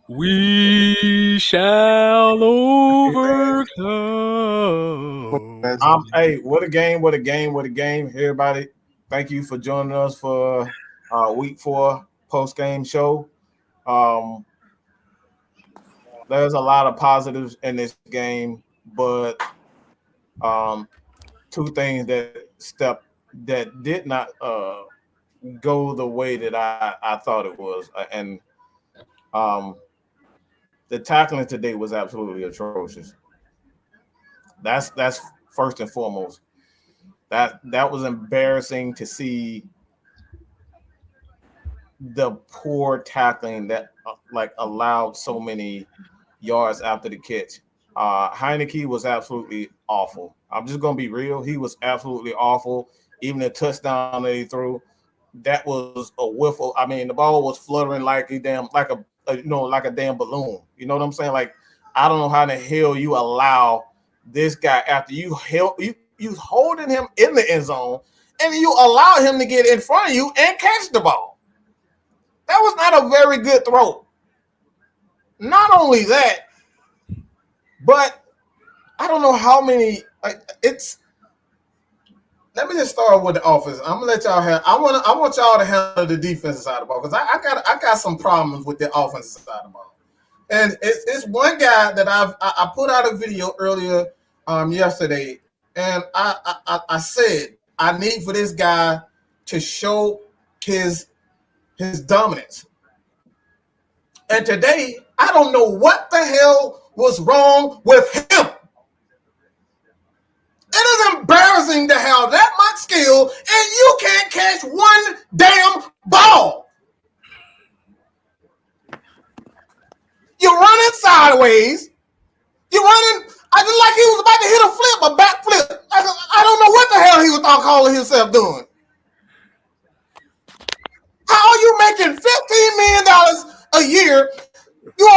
We shall overcome. Hey, what a game, what a game, what a game. Everybody, thank you for joining us for week 4 post-game show. Um, there's a lot of positives in this game, but two things that did not go the way that I thought it was. And the tackling today was absolutely atrocious. That's first and foremost. That was embarrassing to see the poor tackling that allowed so many yards after the catch. Heineke was absolutely awful. I'm just gonna be real. He was absolutely awful. Even the touchdown that he threw, that was a whiffle. I mean, the ball was fluttering like a damn like a damn balloon. You know what I'm saying? Like, I don't know how the hell you allow this guy after you holding him in the end zone and you allow him to get in front of you and catch the ball. That was not a very good throw. Not only that, but I don't know how many. Let me just start with the offense. I'm gonna let y'all have. I want y'all to handle the defensive side of the ball because I got some problems with the offensive side of the ball. And it's one guy that I put out a video earlier yesterday, and I said I need for this guy to show his dominance. And today, I don't know what the hell was wrong with him. It is embarrassing to have that much skill and you can't catch one damn ball. You're running sideways. You're running. I just like he was about to hit a flip, a back flip. I don't know what the hell he was calling himself doing. How are you making $15 million a year? You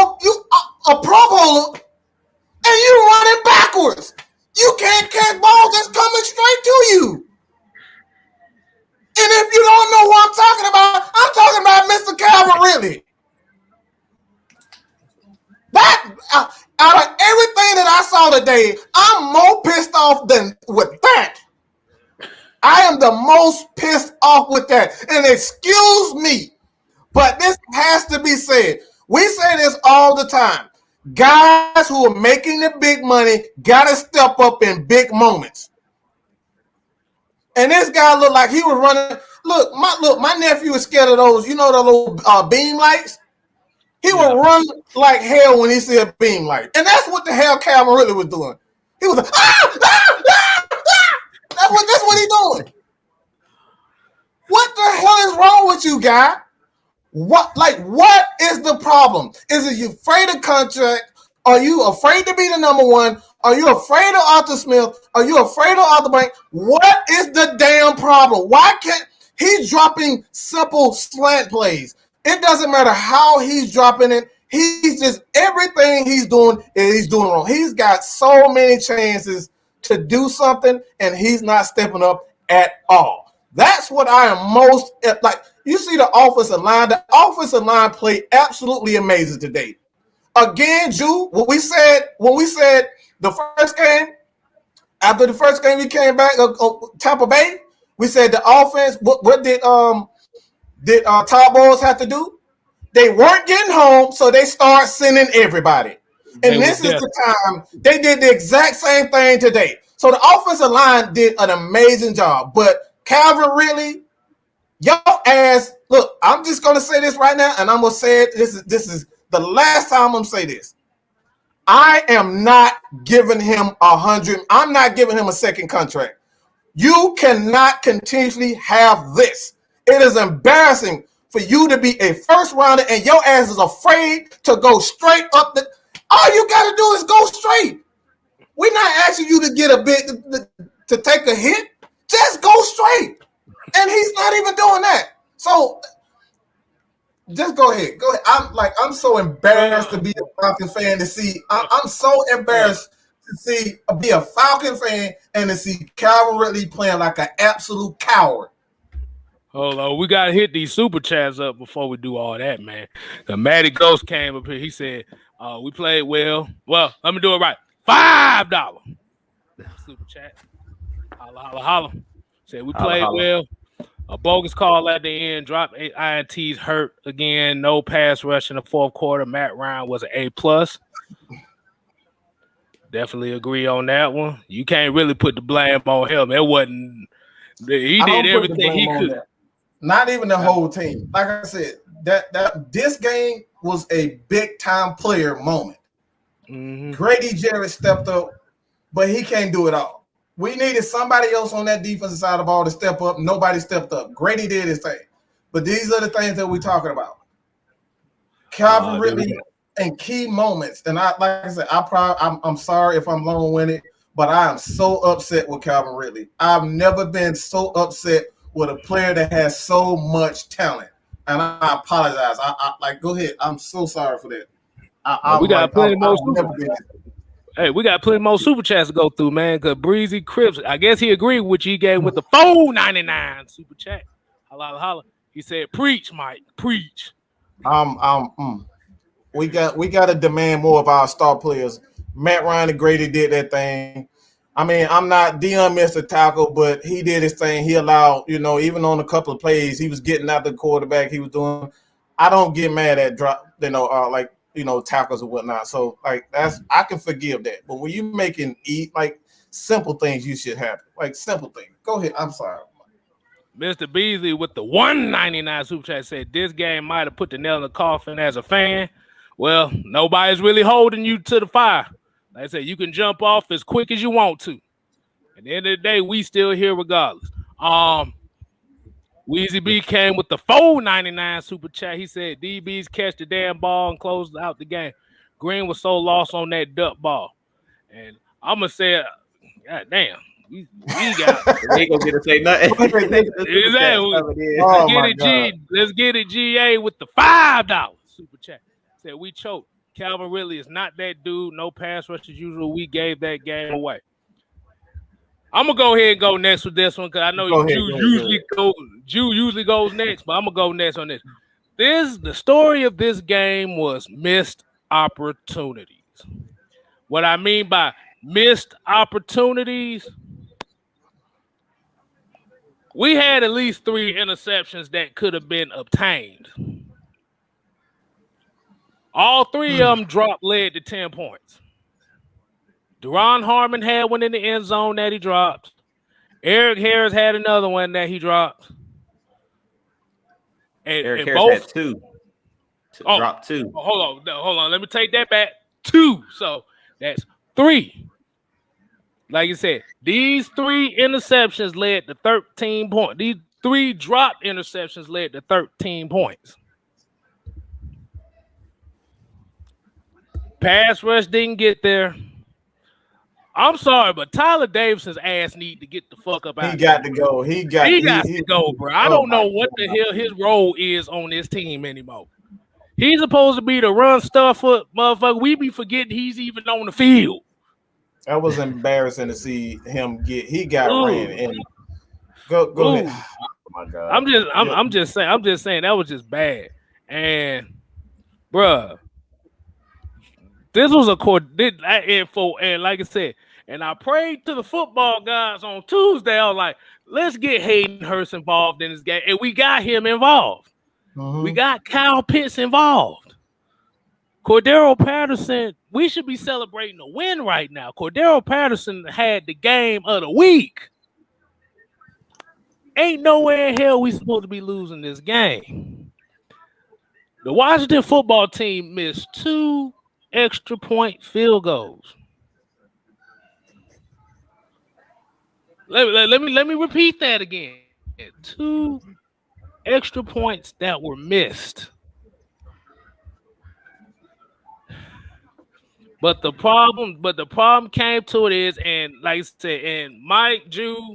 a Pro Bowler, and you running backwards. You can't catch balls that's coming straight to you. And if you don't know what I'm talking about Mr. Calvin Ridley. That out of everything that I saw today, I'm more pissed off than with that. I am the most pissed off with that. And excuse me, but this has to be said. We say this all the time. Guys who are making the big money got to step up in big moments. And this guy looked like he was running. Look, my nephew was scared of those, the little beam lights. He would run like hell when he see a beam light. And that's what the hell Calvin really was doing. He was like, That's what he doing. What the hell is wrong with you, guy? What is the problem? Is it you afraid of contract? Are you afraid to be the number one? Are you afraid of Arthur Smith? Are you afraid of Arthur Blank? What is the damn problem? Why can't he's dropping simple slant plays? It doesn't matter how he's dropping it. He's just everything he's doing wrong. He's got so many chances to do something, and he's not stepping up at all. That's what I am most like. You see the offensive line. The offensive line played absolutely amazing today. Again, Drew, when we said the first game, after the first game we came back, Tampa Bay, we said the offense. What did Todd Bowles have to do? They weren't getting home, so they start sending everybody. And this is the time they did the exact same thing today. So the offensive line did an amazing job. But Calvin really, your ass, look, I'm just going to say this right now, and I'm going to say it. This is the last time I'm going to say this. I am not giving him 100. I'm not giving him a second contract. You cannot continuously have this. It is embarrassing for you to be a first rounder and your ass is afraid to go straight up the. All you got to do is go straight. We're not asking you to get a bit to take a hit. Just go straight. And he's not even doing that. So just go ahead. Go ahead. I'm so embarrassed to be a Falcons fan to see. I'm so embarrassed to be a Falcon fan and to see Calvin Ridley playing like an absolute coward. Hold on, we gotta hit these super chats up before we do all that, man. The Matty Ghost came up here. He said, "We played well." Well, let me do it right. $5 super chat. Holla, holla, holla. Said we played well. A bogus call at the end. Dropped 8 INTs. Hurt again. No pass rush in the fourth quarter. Matt Ryan was an A+. Definitely agree on that one. You can't really put the blame on him. It wasn't. He did everything he could. Not even the whole team. Like I said, that this game was a big time player moment. Mm-hmm. Grady Jarrett stepped up, but he can't do it all. We needed somebody else on that defensive side of the ball to step up. Nobody stepped up. Grady did his thing. But these are the things that we're talking about. Calvin Ridley in key moments. And like I said, I'm sorry if I'm long-winded, but I am so upset with Calvin Ridley. I've never been so upset with a player that has so much talent. And I apologize. I go ahead. I'm so sorry for that. We got plenty more super chats to go through, man. Cause Breezy Crips, I guess he agreed with you. He gave with the $4.99 super chat. Holla, holla. He said, "Preach, Mike, preach." We got to demand more of our star players. Matt Ryan and Grady did that thing. I mean, I'm not Dion missed a tackle, but he did his thing. He allowed, even on a couple of plays, he was getting out the quarterback. He was doing. I don't get mad at drop, tackles and whatnot. So I can forgive that. But when you making simple things, you should have simple things. Go ahead. I'm sorry. Mr. Beasley with the $1.99 super chat said this game might have put the nail in the coffin as a fan. Well, nobody's really holding you to the fire. Like I said, you can jump off as quick as you want to. At the end of the day, we still here regardless. Weezy B came with the $4.99 super chat. He said DBs catch the damn ball and close out the game. Green was so lost on that duck ball. And I'm going to say, God damn. We got they ain't gonna get to say nothing. Let's get it, GA with the $5 super chat. Said we choked. Calvin Ridley is not that dude. No pass rush as usual. We gave that game away. I'm gonna go ahead and go next with this one because I know Jew usually goes next, but I'm gonna go next on this. The story of this game was missed opportunities. What I mean by missed opportunities, we had at least 3 interceptions that could have been obtained. All 3 of them dropped led to 10 points. Deron Harmon had one in the end zone that he dropped. Eric Harris had another one that he dropped. Eric Harris had 2. Dropped 2. Hold on. Let me take that back. 2. So that's 3. Like you said, these 3 interceptions led to 13 points. These 3 dropped interceptions led to 13 points. Pass rush didn't get there. I'm sorry, but Tyler Davison's ass need to get the fuck up out. He got to go. He got to go, bro. I don't know what the hell his role is on this team anymore. He's supposed to be the run stuffer, motherfucker. We be forgetting he's even on the field. That was embarrassing to see him get. He got ran and go ahead. Oh my God. I'm just saying that was just bad. And bruh, this was a court info, and like I said, and I prayed to the football guys on Tuesday. I was like, let's get Hayden Hurst involved in this game, and we got him involved. Mm-hmm. We got Kyle Pitts involved. Cordero Patterson, we should be celebrating a win right now. Cordero Patterson had the game of the week. Ain't nowhere in hell we supposed to be losing this game. The Washington football team missed 2 extra point field goals. Let me repeat that again. 2 extra points that were missed. But the problem came to it is, and like I said, and Mike, Jew,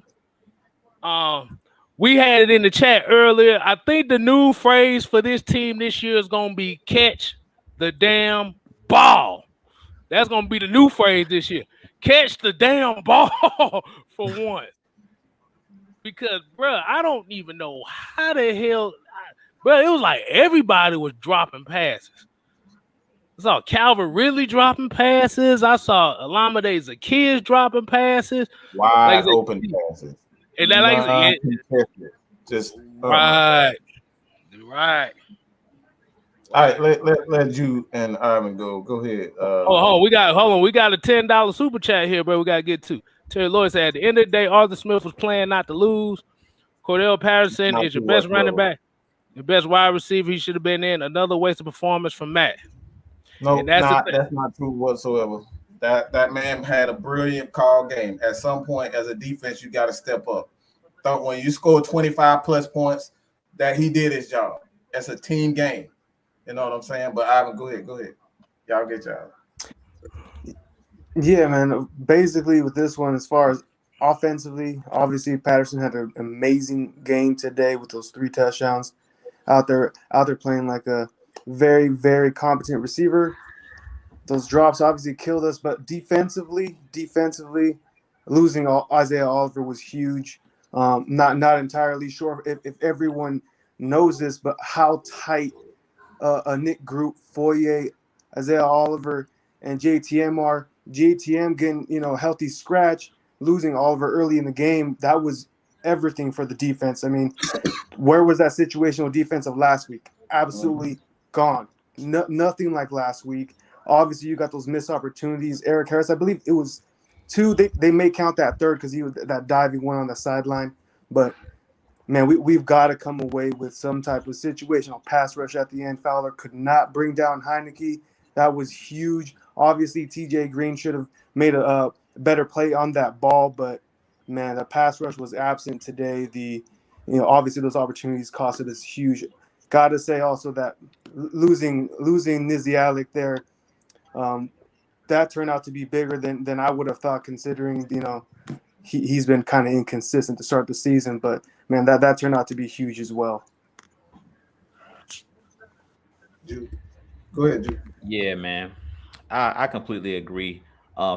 we had it in the chat earlier. I think the new phrase for this team this year is gonna be catch the damn ball. That's gonna be the new phrase this year. Catch the damn ball for one. because, bro, I don't even know how the hell, bro. It was like everybody was dropping passes. I saw Calvin Ridley dropping passes. I saw Alameda Zaccheaus dropping passes. Like I Wide said, open passes. and that, like I said, yeah, Non-contested. Just oh my right, God. right. All right, let you and Ivan go. Go ahead. We got a $10 super chat here, bro. We gotta get to. Terry Lloyd said, at the end of the day, Arthur Smith was playing not to lose. Cordell Patterson not is to your best running whatsoever. back, your best wide receiver. He should have been in. Another wasted performance from Matt. And No, that's the thing. that's not true whatsoever. That man had a brilliant call game. At some point, as a defense, you got to step up. Thought when you score 25 plus points, that he did his job. It's a team game. You know what I'm saying? But Ivan, go ahead. Y'all get y'all. Yeah, man. Basically, with this one, as far as offensively, obviously Patterson had an amazing game today with those 3 touchdowns. Out there playing like a very, very competent receiver. Those drops obviously killed us, but defensively, losing Isaiah Oliver was huge. Not entirely sure if everyone knows this, but how tight a Nick Group, Foye, Isaiah Oliver, and JTM are. JTM getting healthy scratch, losing Oliver early in the game. That was everything for the defense. I mean, where was that situational defense of last week? Absolutely gone. Nothing like last week. Obviously, you got those missed opportunities. Eric Harris, I believe it was 2. They may count that third because he was that diving one on the sideline. But man, we've got to come away with some type of situational pass rush at the end. Fowler could not bring down Heineke. That was huge. Obviously, TJ Green should have made a better play on that ball, but man, the pass rush was absent today. Obviously those opportunities costed us huge. Got to say also that losing Nizialik there, that turned out to be bigger than I would have thought, considering he's been kind of inconsistent to start the season. But man, that turned out to be huge as well. Go ahead, Jude. Yeah, man. I completely agree.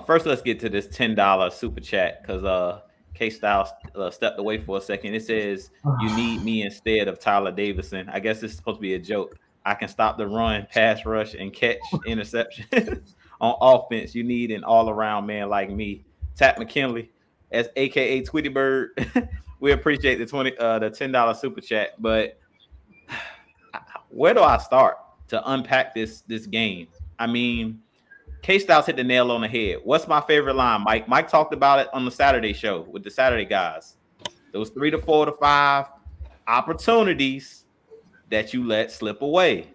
First, let's get to this $10 super chat because K Styles stepped away for a second. It says, "You need me instead of Tyler Davison." I guess this is supposed to be a joke. I can stop the run, pass rush, and catch interception on offense. You need an all-around man like me. Tat McKinley, as AKA Tweety Bird. We appreciate the $10 super chat, but where do I start to unpack this game? I mean, K-Styles hit the nail on the head. What's my favorite line, Mike? Mike talked about it on the Saturday show with the Saturday guys. Those 3 to 4 to 5 opportunities that you let slip away.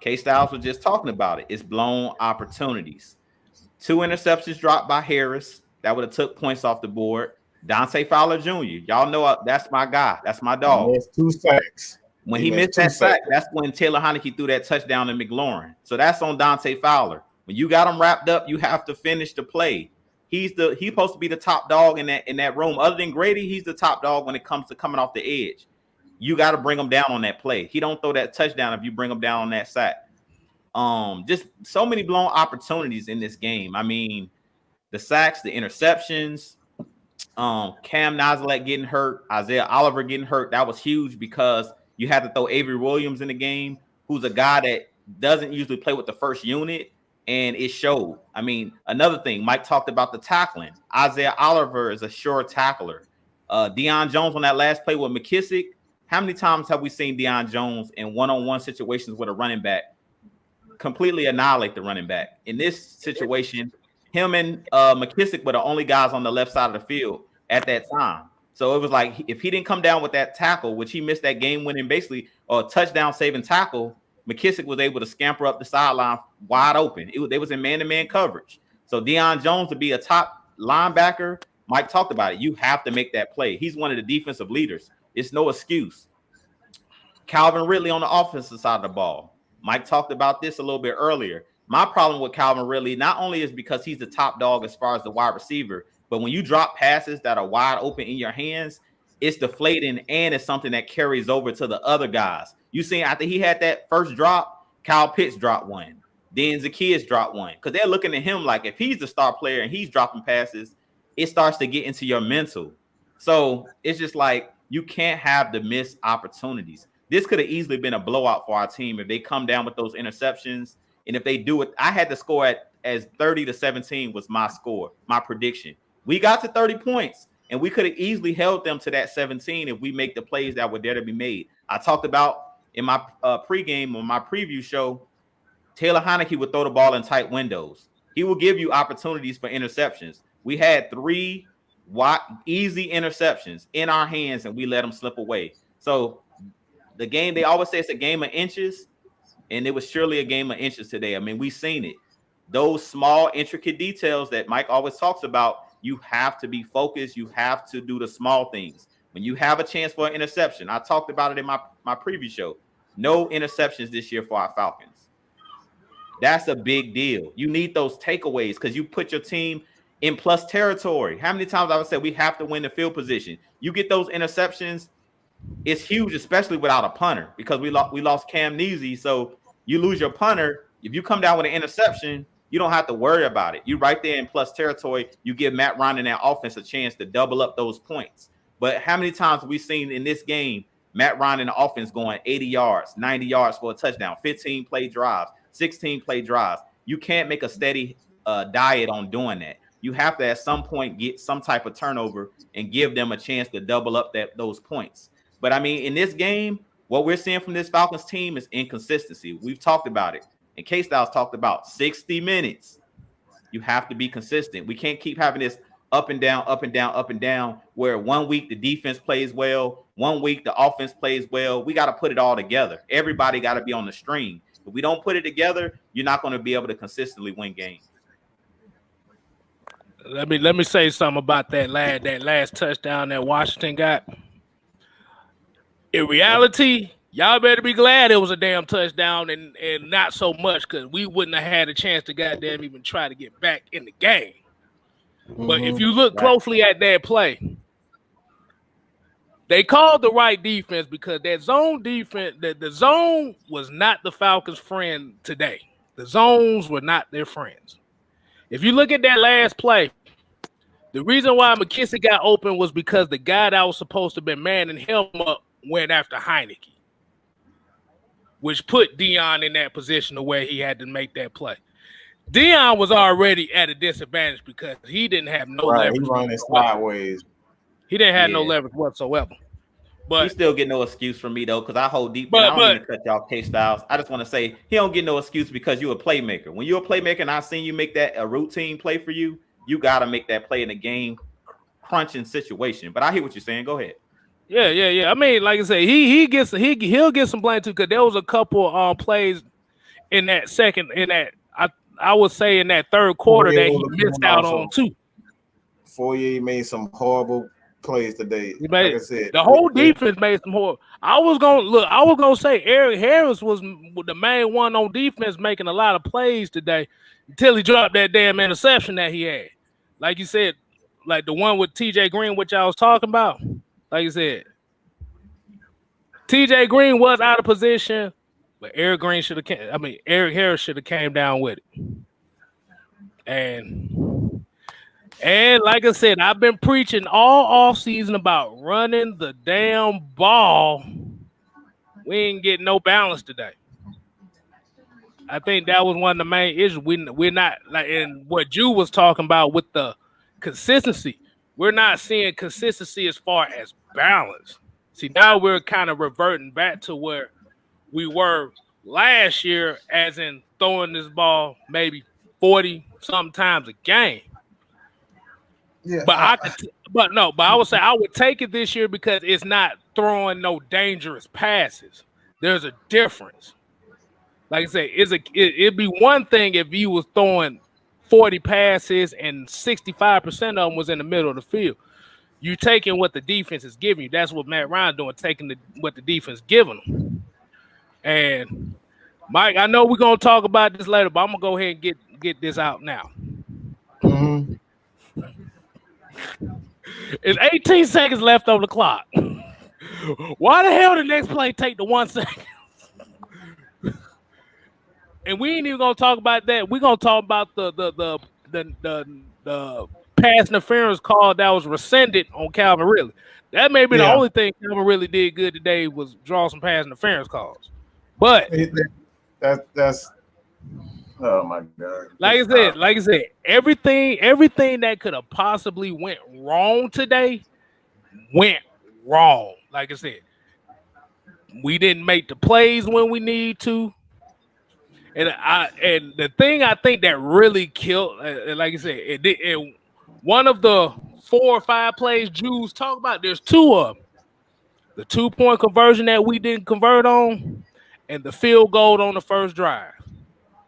K-Styles was just talking about it. It's blown opportunities. 2 interceptions dropped by Harris. That would have took points off the board. Dante Fowler Jr. Y'all know that's my guy. That's my dog. That's 2 sacks. When he missed that sack, that's when Taylor Heineke threw that touchdown to McLaurin. So that's on Dante Fowler. When you got him wrapped up, you have to finish the play. He's supposed to be the top dog in that room. Other than Grady, he's the top dog when it comes to coming off the edge. You got to bring him down on that play. He don't throw that touchdown if you bring him down on that sack. Just so many blown opportunities in this game. I mean, the sacks, the interceptions, Cam Nazalek getting hurt, Isaiah Oliver getting hurt. That was huge because you had to throw Avery Williams in the game, who's a guy that doesn't usually play with the first unit, and it showed. I mean, another thing, Mike talked about the tackling. Isaiah Oliver is a sure tackler. Deion Jones on that last play with McKissick. How many times have we seen Deion Jones in one-on-one situations with a running back completely annihilate the running back? In this situation, him and McKissick were the only guys on the left side of the field at that time. So it was like if he didn't come down with that tackle, which he missed that game-winning, basically, or touchdown-saving tackle, McKissick was able to scamper up the sideline wide open. They was in man-to-man coverage. So Deion Jones to be a top linebacker, Mike talked about it. You have to make that play. He's one of the defensive leaders. It's no excuse. Calvin Ridley on the offensive side of the ball. Mike talked about this a little bit earlier. My problem with Calvin Ridley not only is because he's the top dog as far as the wide receiver, but when you drop passes that are wide open in your hands, it's deflating and it's something that carries over to the other guys. You see, after he had that first drop, Kyle Pitts dropped one. Then Zaccheaus dropped one because they're looking at him like if he's the star player and he's dropping passes, it starts to get into your mental. So it's just like you can't have the missed opportunities. This could have easily been a blowout for our team if they come down with those interceptions. And if they do it, I had the score at as 30-17 was my score, my prediction. We got to 30 points, and we could have easily held them to that 17 if we make the plays that were there to be made. I talked about in my pregame on my preview show, Taylor Heinicke would throw the ball in tight windows. He will give you opportunities for interceptions. We had 3 easy interceptions in our hands, and we let them slip away. So the game, they always say it's a game of inches, and it was surely a game of inches today. I mean, we've seen it. Those small, intricate details that Mike always talks about, you have to be focused. You have to do the small things. When you have a chance for an interception, I talked about it in my preview show. No interceptions this year for our Falcons. That's a big deal. You need those takeaways because you put your team in plus territory. How many times I would say we have to win the field position? You get those interceptions, it's huge, especially without a punter, because we lost Cam Neasy. So you lose your punter. If you come down with an interception, you don't have to worry about it. You're right there in plus territory. You give Matt Ryan and that offense a chance to double up those points. But how many times have we seen in this game Matt Ryan and the offense going 80 yards, 90 yards for a touchdown, 15-play drives, 16-play drives? You can't make a steady diet on doing that. You have to at some point get some type of turnover and give them a chance to double up those points. But, I mean, in this game, what we're seeing from this Falcons team is inconsistency. We've talked about it. And K-Styles talked about 60 minutes. You have to be consistent. We can't keep having this up and down, up and down, up and down, where 1 week the defense plays well, 1 week the offense plays well. We got to put it all together. Everybody got to be on the string. If we don't put it together, you're not going to be able to consistently win games. Let me say something about that last touchdown that Washington got. In reality, y'all better be glad it was a damn touchdown and not so much, because we wouldn't have had a chance to goddamn even try to get back in the game. But if you look closely at that play, they called the right defense because that zone defense, the zone was not the Falcons' friend today. The zones were not their friends. If you look at that last play, the reason why McKissick got open was because the guy that was supposed to be manning him up went after Heinicke, which put Dion in that position to where he had to make that play. Dion was already at a disadvantage because he didn't have no leverage. He running sideways. He didn't have no leverage whatsoever. But he still get no excuse from me, though, because I hold deep. I don't mean to cut y'all K-Styles. I just want to say he don't get no excuse because you're a playmaker. When you're a playmaker and I've seen you make that a routine play for you, you got to make that play in a game crunching situation. But I hear what you're saying. Go ahead. Yeah. I mean, like I said, he'll get some blame too, because there was a couple plays in that second, in that I would say in that third quarter that he missed out on too. Fourier made some horrible plays today. Like I said, the whole defense made some horrible. I was gonna say Eric Harris was the main one on defense making a lot of plays today until he dropped that damn interception that he had. Like you said, like the one with TJ Green, which I was talking about. Like you said, TJ Green was out of position, but Eric Harris should have came down with it. And like I said, I've been preaching all offseason about running the damn ball. We ain't getting no balance today. I think that was one of the main issues. We're not, like, in what Ju was talking about with the consistency. We're not seeing consistency as far as balance. See, now we're kind of reverting back to where we were last year, as in throwing this ball maybe 40-something times a game. Yeah, but I would say I would take it this year because it's not throwing no dangerous passes. There's a difference. Like I say, it'd be one thing if you was throwing 40 passes and 65% of them was in the middle of the field. You taking what the defense is giving you. That's what Matt Ryan doing, taking what the defense giving them. And Mike, I know we're gonna talk about this later, but I'm gonna go ahead and get this out now. Mm-hmm. It's 18 seconds left on the clock. Why the hell the next play take the 1 second? And we ain't even gonna talk about that. We're gonna talk about the pass interference call that was rescinded on Calvin Ridley. That may be the only thing Calvin Ridley did good today was draw some pass interference calls. But that's oh my God. Like I said, everything that could have possibly went wrong today went wrong. Like I said, we didn't make the plays when we need to. And the thing I think that really killed, like I said, one of the 4 or 5 plays Jews talk about, there's 2 of them. The 2-point conversion that we didn't convert on, and the field goal on the first drive.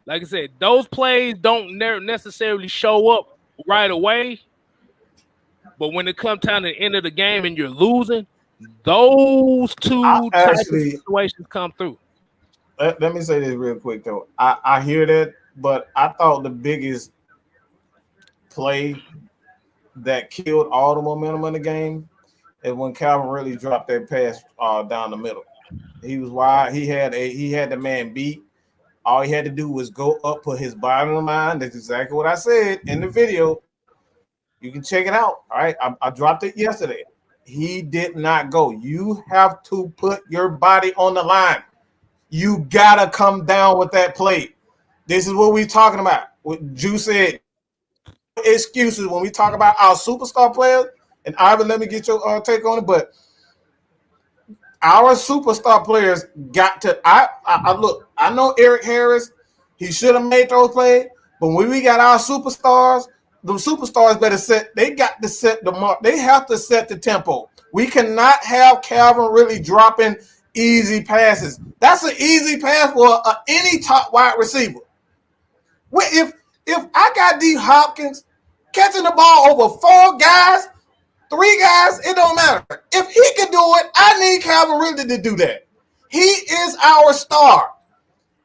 Like I said, those plays don't necessarily show up right away. But when it comes time to the end of the game and you're losing, those 2 types of situations come through. Let me say this real quick, though. I hear that, but I thought the biggest play that killed all the momentum in the game is when Calvin really dropped that pass down the middle. He was wide. He had the man beat. All he had to do was go up, put his body on the line. That's exactly what I said in the video. You can check it out. All right. I dropped it yesterday. He did not go. You have to put your body on the line. You got to come down with that play. This is what we're talking about. What Drew said. Excuses when we talk about our superstar players. And Ivan, let me get your take on it. But our superstar players got to. I look. I know Eric Harris. He should have made those plays. But when we got our superstars, the superstars better set. They got to set the mark. They have to set the tempo. We cannot have Calvin really dropping easy passes. That's an easy pass for any top wide receiver. If I got D Hopkins catching the ball over 4 guys, 3 guys, it don't matter. If he can do it, I need Calvin Ridley to do that. He is our star.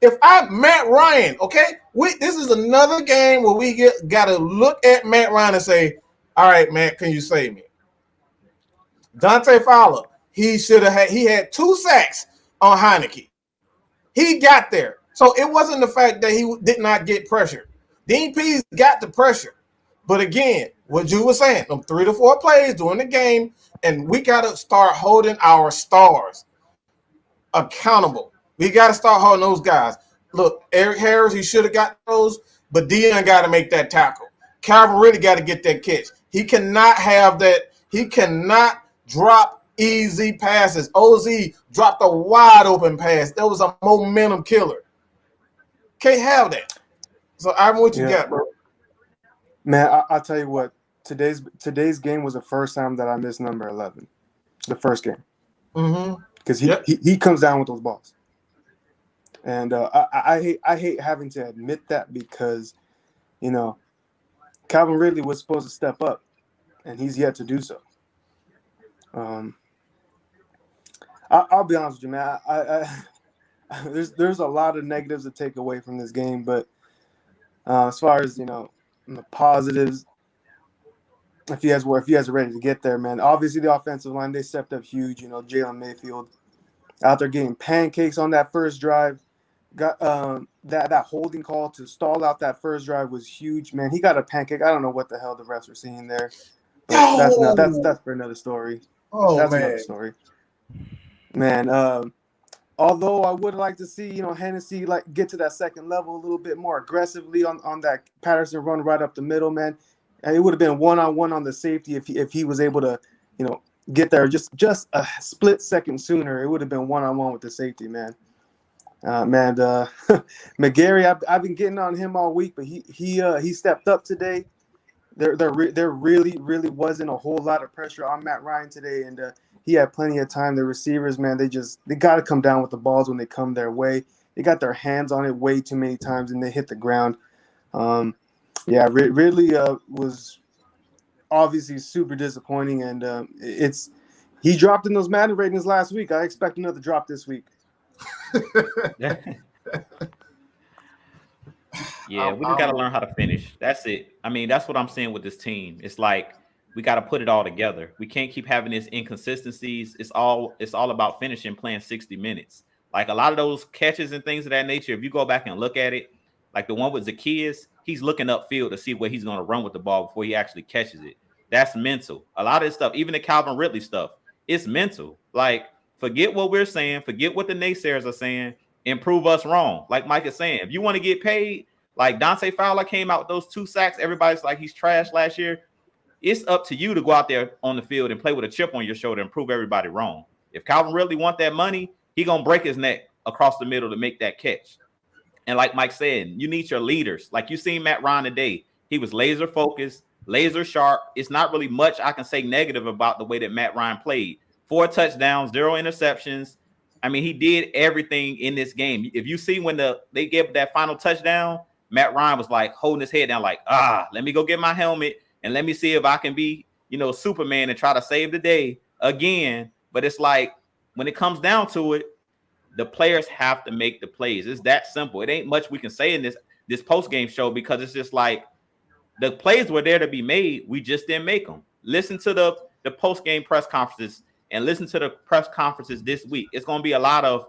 If I'm Matt Ryan, okay, this is another game where we got to look at Matt Ryan and say, all right, Matt, can you save me? Dante Fowler, he had 2 sacks on Heineke. He got there. So it wasn't the fact that he did not get pressure. Dean Pease got the pressure. But again, what you were saying, them 3 to 4 plays during the game, and we got to start holding our stars accountable. We got to start holding those guys. Look, Eric Harris, he should have got those, but Dion got to make that tackle. Calvin really got to get that catch. He cannot have that. He cannot drop easy passes. OZ dropped a wide open pass. That was a momentum killer. Can't have that. So, Ivan, what you got, bro? Man, I'll tell you what. Today's game was the first time that I missed number 11. The first game. Because he comes down with those balls. And I hate having to admit that because, you know, Calvin Ridley was supposed to step up, and he's yet to do so. I'll be honest with you, man. There's a lot of negatives to take away from this game, but as far as, you know, the positives, if you guys are ready to get there, man. Obviously, the offensive line, they stepped up huge. You know, Jalen Mayfield out there getting pancakes on that first drive. Got that holding call to stall out that first drive was huge, man. He got a pancake. I don't know what the hell the refs were seeing there. But that's for another story. That's another story, man. Although I would like to see, you know, Hennessy like get to that second level a little bit more aggressively on that Patterson run right up the middle, man. And it would have been 1-on-1 on the safety if he was able to, you know, get there just a split second sooner. It would have been 1-on-1 with the safety, man. McGarry, I've been getting on him all week, but he stepped up today. There really wasn't a whole lot of pressure on Matt Ryan today, and he had plenty of time. The receivers, man, they got to come down with the balls when they come their way. They got their hands on it way too many times, and they hit the ground. Ridley was obviously super disappointing, and he dropped in those Madden ratings last week. I expect another drop this week. Yeah, we just got to learn how to finish. That's it. I mean, that's what I'm saying with this team. It's like we got to put it all together. We can't keep having these inconsistencies. It's all about finishing, playing 60 minutes. Like a lot of those catches and things of that nature, if you go back and look at it, like the one with Zacchaeus, he's looking upfield to see where he's going to run with the ball before he actually catches it. That's mental. A lot of this stuff, even the Calvin Ridley stuff, it's mental. Like, forget what we're saying, forget what the naysayers are saying, and prove us wrong. Like Mike is saying, if you want to get paid, like Dante Fowler came out with those 2 sacks, everybody's like he's trash last year. It's up to you to go out there on the field and play with a chip on your shoulder and prove everybody wrong. If Calvin Ridley want that money, he gonna break his neck across the middle to make that catch. And like Mike said, you need your leaders. Like you seen Matt Ryan today. He was laser focused, laser sharp. It's not really much I can say negative about the way that Matt Ryan played. 4 touchdowns, 0 interceptions. I mean, he did everything in this game. If you see when they gave that final touchdown, Matt Ryan was like holding his head down like, let me go get my helmet and let me see if I can be, Superman and try to save the day again. But it's like when it comes down to it, the players have to make the plays. It's that simple. It ain't much we can say in this post-game show because it's just like the plays were there to be made. We just didn't make them. Listen to the post-game press conferences and listen to the press conferences this week. It's going to be a lot of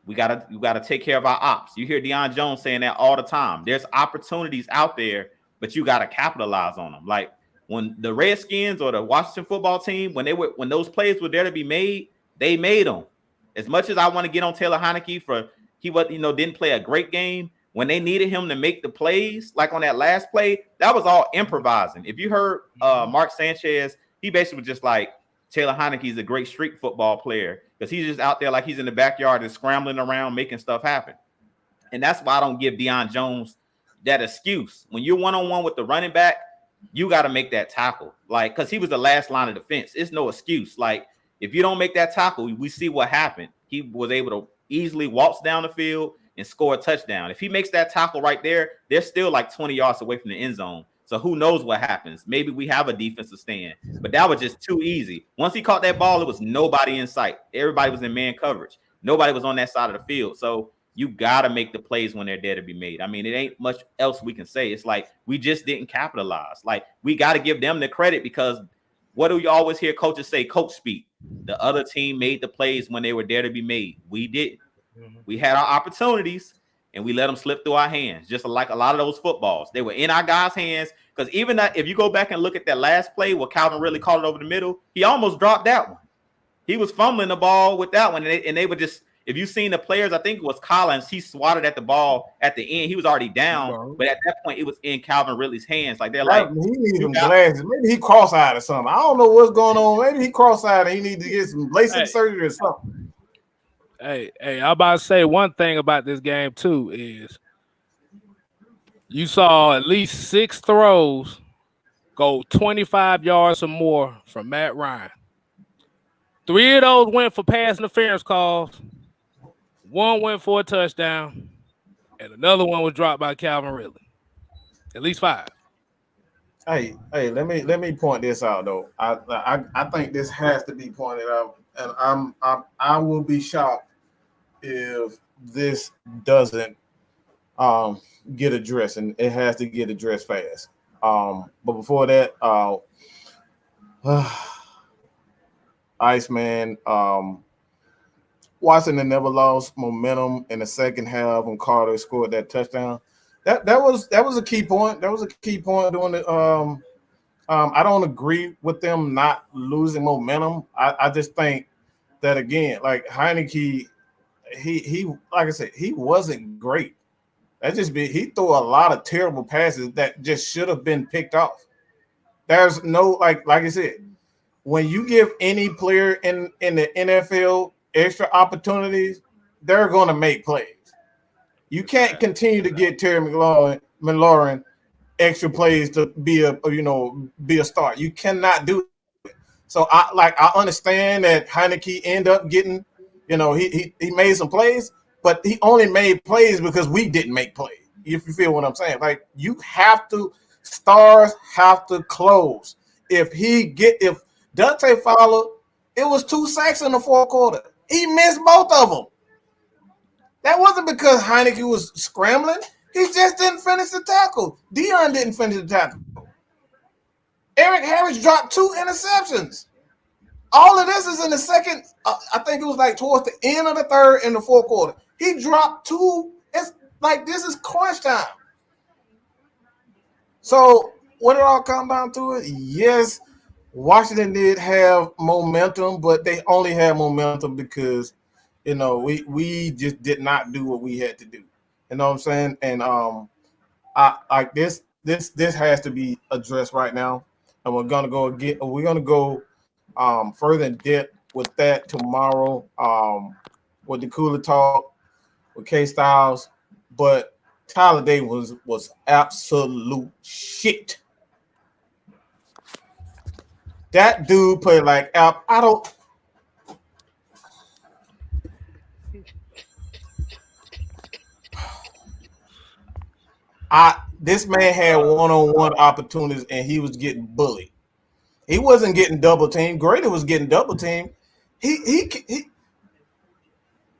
we gotta take care of our ops. You hear Deion Jones saying that all the time. There's opportunities out there, but you got to capitalize on them. Like when the Redskins or the Washington football team, when those plays were there to be made, they made them. As much as I want to get on Taylor Heineke for didn't play a great game, when they needed him to make the plays, like on that last play, that was all improvising. If you heard Mark Sanchez, he basically was just like, Taylor Heineke is a great street football player because he's just out there like he's in the backyard and scrambling around making stuff happen. And that's why I don't give Deion Jones that excuse. When you're one-on-one with the running back, you got to make that tackle. Like, because he was the last line of defense. It's no excuse. Like, if you don't make that tackle, we see what happened. He was able to easily waltz down the field and score a touchdown. If he makes that tackle right there, they're still like 20 yards away from the end zone. So who knows what happens? Maybe we have a defensive stand, but that was just too easy. Once he caught that ball, it was nobody in sight. Everybody was in man coverage. Nobody was on that side of the field. So you got to make the plays when they're there to be made. I mean, it ain't much else we can say. It's like we just didn't capitalize. Like we got to give them the credit because what do you always hear coaches say? Coach speak. The other team made the plays when they were there to be made. We didn't. We had our opportunities and we let them slip through our hands, just like a lot of those footballs. They were in our guys' hands because even that, if you go back and look at that last play where Calvin really caught it over the middle, he almost dropped that one. He was fumbling the ball with that one, and they were just – if you've seen the players, I think it was Collins, he swatted at the ball at the end. He was already down, but at that point, it was in Calvin Ridley's hands. Like, they're like – he needs some glasses. Maybe he cross-eyed or something. I don't know what's going on. Maybe he cross-eyed and he needs to get some LASIK surgery or something. Hey, I'm about to say one thing about this game, too, is you saw at least 6 throws go 25 yards or more from Matt Ryan. 3 of those went for pass interference calls. 1 went for a touchdown, and another one was dropped by Calvin Ridley. At least 5. Hey, let me point this out though. I think this has to be pointed out, and I will be shocked if this doesn't get addressed, and it has to get addressed fast. But before that, Iceman, Washington never lost momentum in the second half when Carter scored that touchdown. That was a key point. That was a key point during the I don't agree with them not losing momentum. I just think that again, like Heineke, he like I said, he wasn't great. He threw a lot of terrible passes that just should have been picked off. There's no like I said, when you give any player in the NFL extra opportunities, they're going to make plays. You can't continue to get Terry McLaurin extra plays to be a start. You cannot do it. So I understand that Heineke ended up getting, he made some plays, but he only made plays because we didn't make plays. If you feel what I'm saying, like stars have to close. If Dante Fowler, it was 2 sacks in the fourth quarter. He missed both of them. That wasn't because Heineke was scrambling. He just didn't finish the tackle. Deion didn't finish the tackle. Eric Harris dropped 2 interceptions. All of this is in the second. I think it was like towards the end of the third and the fourth quarter. He dropped 2. Like, this is crunch time. So when it all comes down to it, yes, Washington did have momentum, but they only had momentum because, you know, we just did not do what we had to do. You know what I'm saying? And I like this has to be addressed right now, and we're gonna go further in depth with that tomorrow with the cooler talk with K Styles, but Tyler Davis was absolute shit. That dude played like I don't. This man had one-on-one opportunities and he was getting bullied. He wasn't getting double teamed. Grady was getting double teamed. He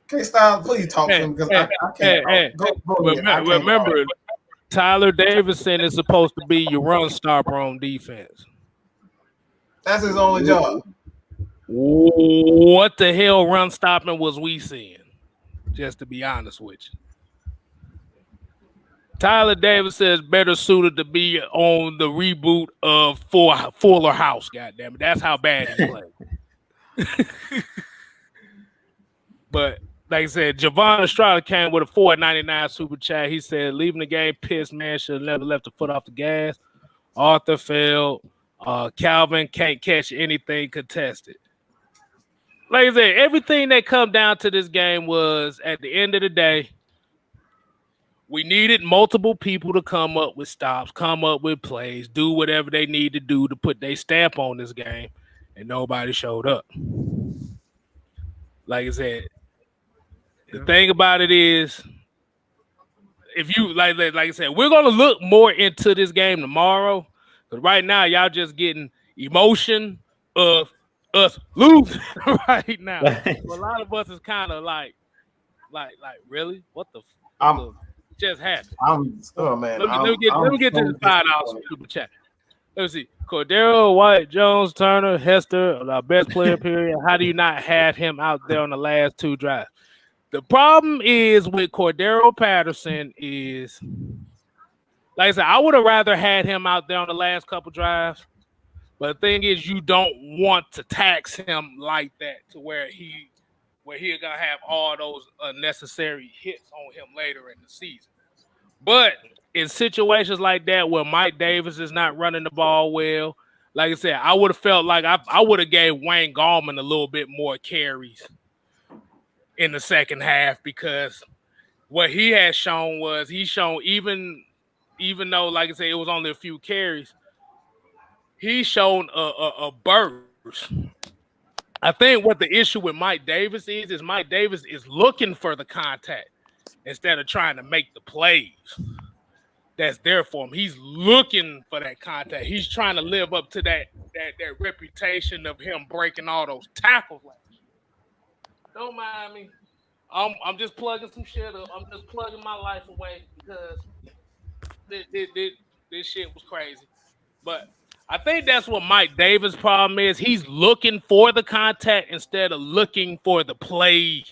K Styles, please talk to him because I can't. Go remember, Tyler Davidson is supposed to be your run stopper on defense. That's his only job. What the hell run stopping was we seeing? Just to be honest with you. Tyler Davis is better suited to be on the reboot of Fuller House. Goddamn it, that's how bad he played. But like I said, Javon Estrada came with a $4.99 super chat. He said, "Leaving the game pissed, man. Should have never left the foot off the gas. Arthur failed. Calvin can't catch anything contested." Like I said, everything that come down to this game was at the end of the day. We needed multiple people to come up with stops, come up with plays, do whatever they need to do to put their stamp on this game, and nobody showed up. Like I said, the thing about it is, if you like I said, we're gonna look more into this game tomorrow. Because right now, y'all just getting emotion of us losing right now. So a lot of us is kind of like, really, what the just happened? Let me get to the $5 super chat. Let me see. Cordero, White, Jones, Turner, Hester, our best player, period. How do you not have him out there on the last two drives? The problem is with Cordero Patterson is, like I said, I would have rather had him out there on the last couple drives. But the thing is, you don't want to tax him like that to where he's gonna have all those unnecessary hits on him later in the season. But in situations like that where Mike Davis is not running the ball well, like I said, I would have felt like I would have gave Wayne Gallman a little bit more carries in the second half, because what he has shown was even though, like I said, it was only a few carries, he's shown a burst. I think what the issue with Mike Davis is Mike Davis is looking for the contact instead of trying to make the plays that's there for him. He's looking for that contact. He's trying to live up to that reputation of him breaking all those tackles. Don't mind me. I'm just plugging some shit up. I'm just plugging my life away because this shit was crazy. But I think that's what Mike Davis' problem is. He's looking for the contact instead of looking for the play,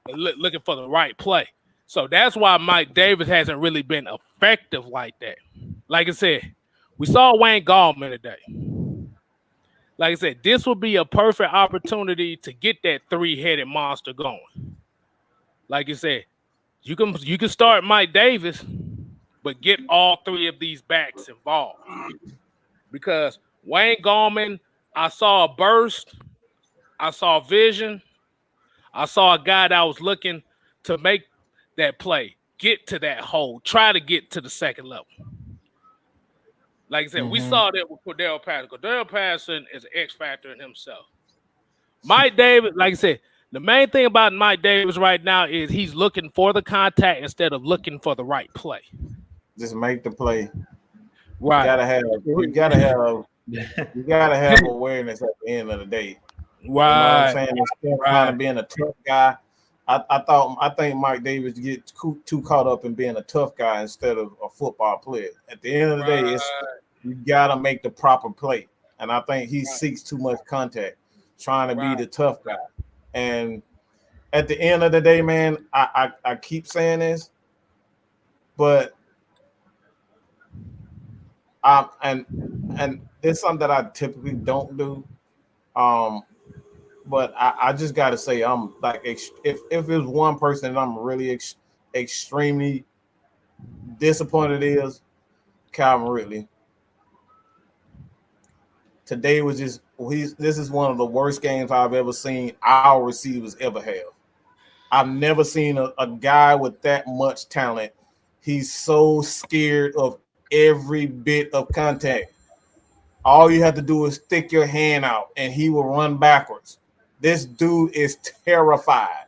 looking for the right play. So that's why Mike Davis hasn't really been effective like that. Like I said, we saw Wayne Gallman today. Like I said, this would be a perfect opportunity to get that three-headed monster going. Like you said, you can start Mike Davis, but get all three of these backs involved. Because Wayne Gallman, I saw a burst, I saw vision, I saw a guy that was looking to make that play, get to that hole, try to get to the second level. Like I said, we saw that with Cordero Patterson. Cordero Patterson is an X factor in himself. Mike Davis, like I said, the main thing about Mike Davis right now is he's looking for the contact instead of looking for the right play. Just make the play. Right. You gotta have awareness at the end of the day. Right. You know what I'm saying? Instead of trying to being a tough guy. I think Mike Davis gets too caught up in being a tough guy instead of a football player. At the end of the day, you gotta make the proper play. And I think he seeks too much contact, trying to be the tough guy. And at the end of the day, man, I keep saying this. But and it's something that I typically don't do. But I just got to say, I'm like, if there's one person that I'm really extremely disappointed is Calvin Ridley. Today was just this is one of the worst games I've ever seen our receivers ever have. I've never seen a guy with that much talent. He's so scared of every bit of contact. All you have to do is stick your hand out and he will run backwards. This dude is terrified.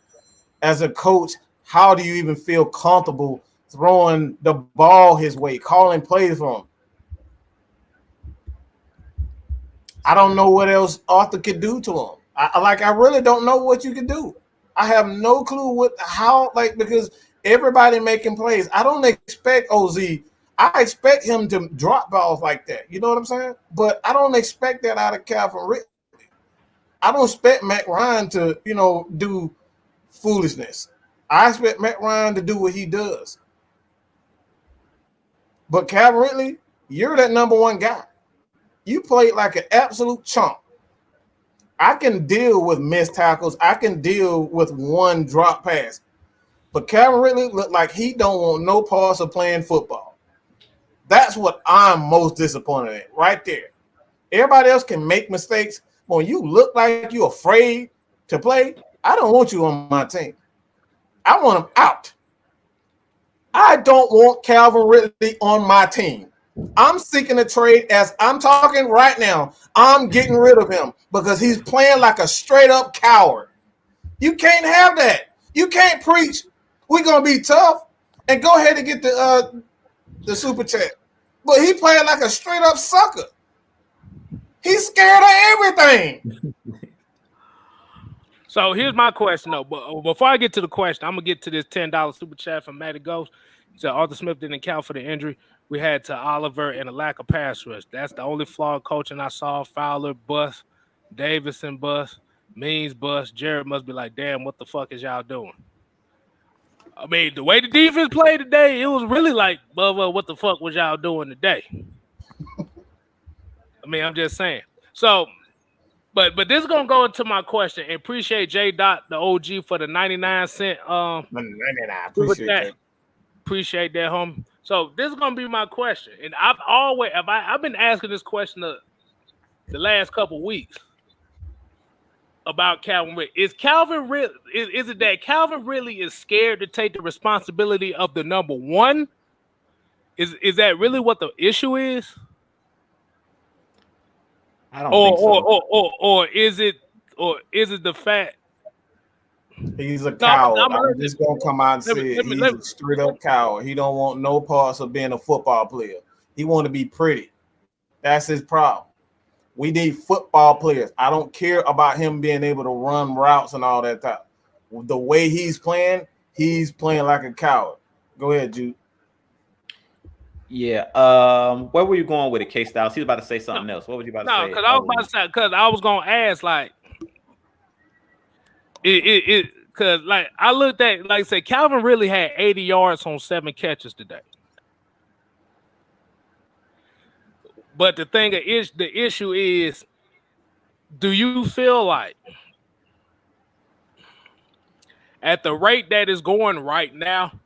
As a coach, how do you even feel comfortable throwing the ball his way, calling plays for him? I don't know what else Arthur could do to him. I really don't know what you could do. I have no clue because everybody making plays. I don't expect OZ. I expect him to drop balls like that. You know what I'm saying? But I don't expect that out of Calvin Ridley. I don't expect Matt Ryan to, do foolishness. I expect Matt Ryan to do what he does. But Calvin Ridley, you're that number one guy. You played like an absolute chump. I can deal with missed tackles. I can deal with one drop pass. But Calvin Ridley looked like he don't want no parts of playing football. That's what I'm most disappointed in right there. Everybody else can make mistakes. When you look like you're afraid to play, I don't want you on my team. I want him out. I don't want Calvin Ridley on my team. I'm seeking a trade as I'm talking right now. I'm getting rid of him because he's playing like a straight up coward. You can't have that. You can't preach. We're going to be tough and go ahead and get the super chat. But he playing like a straight up sucker. He's scared of everything. So here's my question, though. But before I get to the question, I'm going to get to this $10 super chat from Matty Ghost. He said Arthur Smith didn't account for the injury we had to Oliver and a lack of pass rush. That's the only flawed coaching I saw. Fowler bust, Davison bust, Means bust. Jared must be like, damn, what the fuck is y'all doing? I mean, the way the defense played today, it was really like, Bubba, what the fuck was y'all doing today? I mean, I'm just saying. So, but this is gonna go into my question. And appreciate J. Dot, the OG, for the 99-cent. 99. Appreciate that, homie. So this is gonna be my question, and I've been asking this question the last couple weeks about Calvin Ridley. Is it that Calvin really is scared to take the responsibility of the number one? Is that really what the issue is? I don't think so. Or is it the fact he's a coward? I'm just gonna come out and say he's a straight up coward. He don't want no parts of being a football player. He want to be pretty. That's his problem. We need football players. I don't care about him being able to run routes and all that stuff. The way he's playing like a coward. Go ahead, Jude. Yeah. Where were you going with it, K Styles? He was about to say something else. What was you about to say? Because I was gonna ask, like, because like I looked at, like I said, Calvin really had 80 yards on 7 catches today. But the issue is, do you feel like at the rate that is going right now,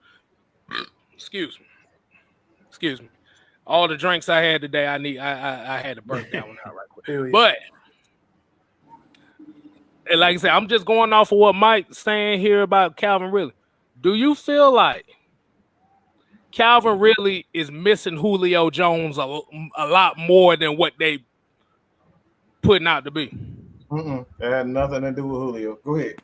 excuse me, all the drinks I had today, I had to burp that one out right quick. But and like I said, I'm just going off of what Mike's saying here about Calvin Ridley. Do you feel like Calvin Ridley is missing Julio Jones a lot more than what they putting out to be? It had nothing to do with Julio. Go ahead.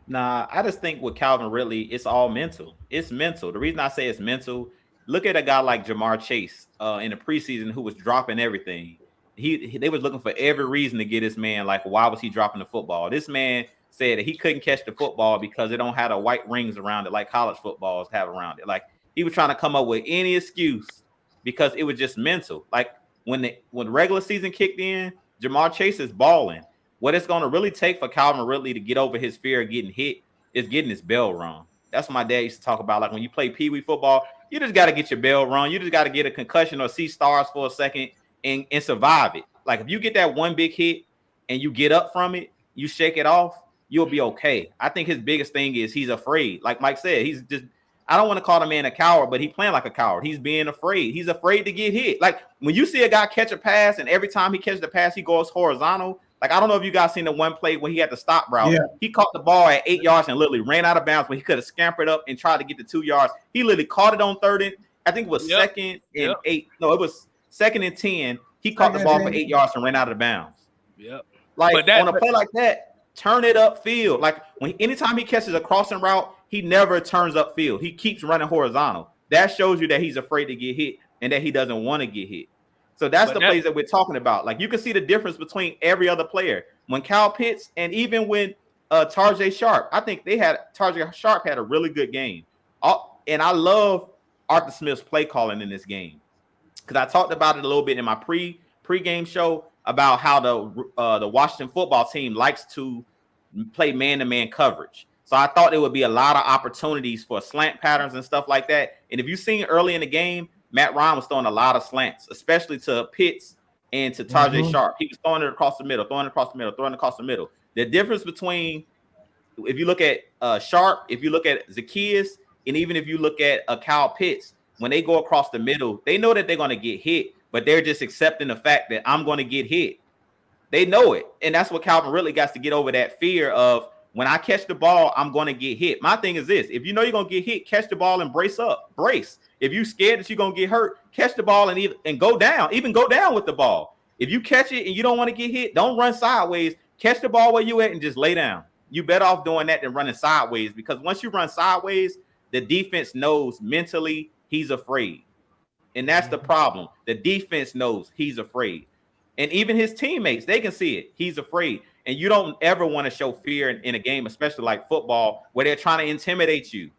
Nah, I just think with Calvin Ridley, it's all mental. It's mental. The reason I say it's mental, look at a guy like Jamar Chase in the preseason who was dropping everything. They was looking for every reason to get this man, like, why was he dropping the football? This man said that he couldn't catch the football because it don't have the white rings around it like college footballs have around it. Like, he was trying to come up with any excuse because it was just mental. Like, when the regular season kicked in, Jamar Chase is balling. What it's going to really take for Calvin Ridley to get over his fear of getting hit is getting his bell rung. That's what my dad used to talk about. Like when you play Pee Wee football, you just got to get your bell rung. You just got to get a concussion or see stars for a second and survive it. Like if you get that one big hit and you get up from it, you shake it off, you'll be okay. I think his biggest thing is he's afraid. Like Mike said, he's just, I don't want to call the man a coward, but he's playing like a coward. He's being afraid. He's afraid to get hit. Like when you see a guy catch a pass and every time he catches the pass, he goes horizontal. Like, I don't know if you guys seen the one play where he had the stop route. Yeah. He caught the ball at 8 yards and literally ran out of bounds when he could have scampered up and tried to get the 2 yards. He literally caught it on third and, I think it was second and 8. No, it was second and 10. He caught the ball for 8 yards and ran out of bounds. Yep. Like on a play like that, turn it upfield. Like anytime he catches a crossing route, he never turns upfield. He keeps running horizontal. That shows you that he's afraid to get hit and that he doesn't want to get hit. So that's the plays that we're talking about. Like you can see the difference between every other player. When Kyle Pitts and even when Tarjay Sharp, I think Tarjay Sharp had a really good game. And I love Arthur Smith's play calling in this game because I talked about it a little bit in my pre-game show about how the Washington football team likes to play man-to-man coverage. So I thought there would be a lot of opportunities for slant patterns and stuff like that. And if you've seen early in the game, Matt Ryan was throwing a lot of slants, especially to Pitts and to Tarjay Sharp. He was throwing it across the middle, throwing it across the middle. The difference between, if you look at Sharp, if you look at Zacchaeus, and even if you look at Kyle Pitts, when they go across the middle, they know that they're going to get hit, but they're just accepting the fact that I'm going to get hit. They know it. And that's what Calvin Ridley got to get over, that fear of when I catch the ball, I'm going to get hit. My thing is this. If you know you're going to get hit, catch the ball and brace up. Brace. If you're scared that you're going to get hurt, catch the ball and go down. Even go down with the ball. If you catch it and you don't want to get hit, don't run sideways. Catch the ball where you at and just lay down. You better off doing that than running sideways, because once you run sideways, the defense knows mentally he's afraid. And that's the problem. The defense knows he's afraid. And even his teammates, they can see it. He's afraid. And you don't ever want to show fear in a game, especially like football, where they're trying to intimidate you.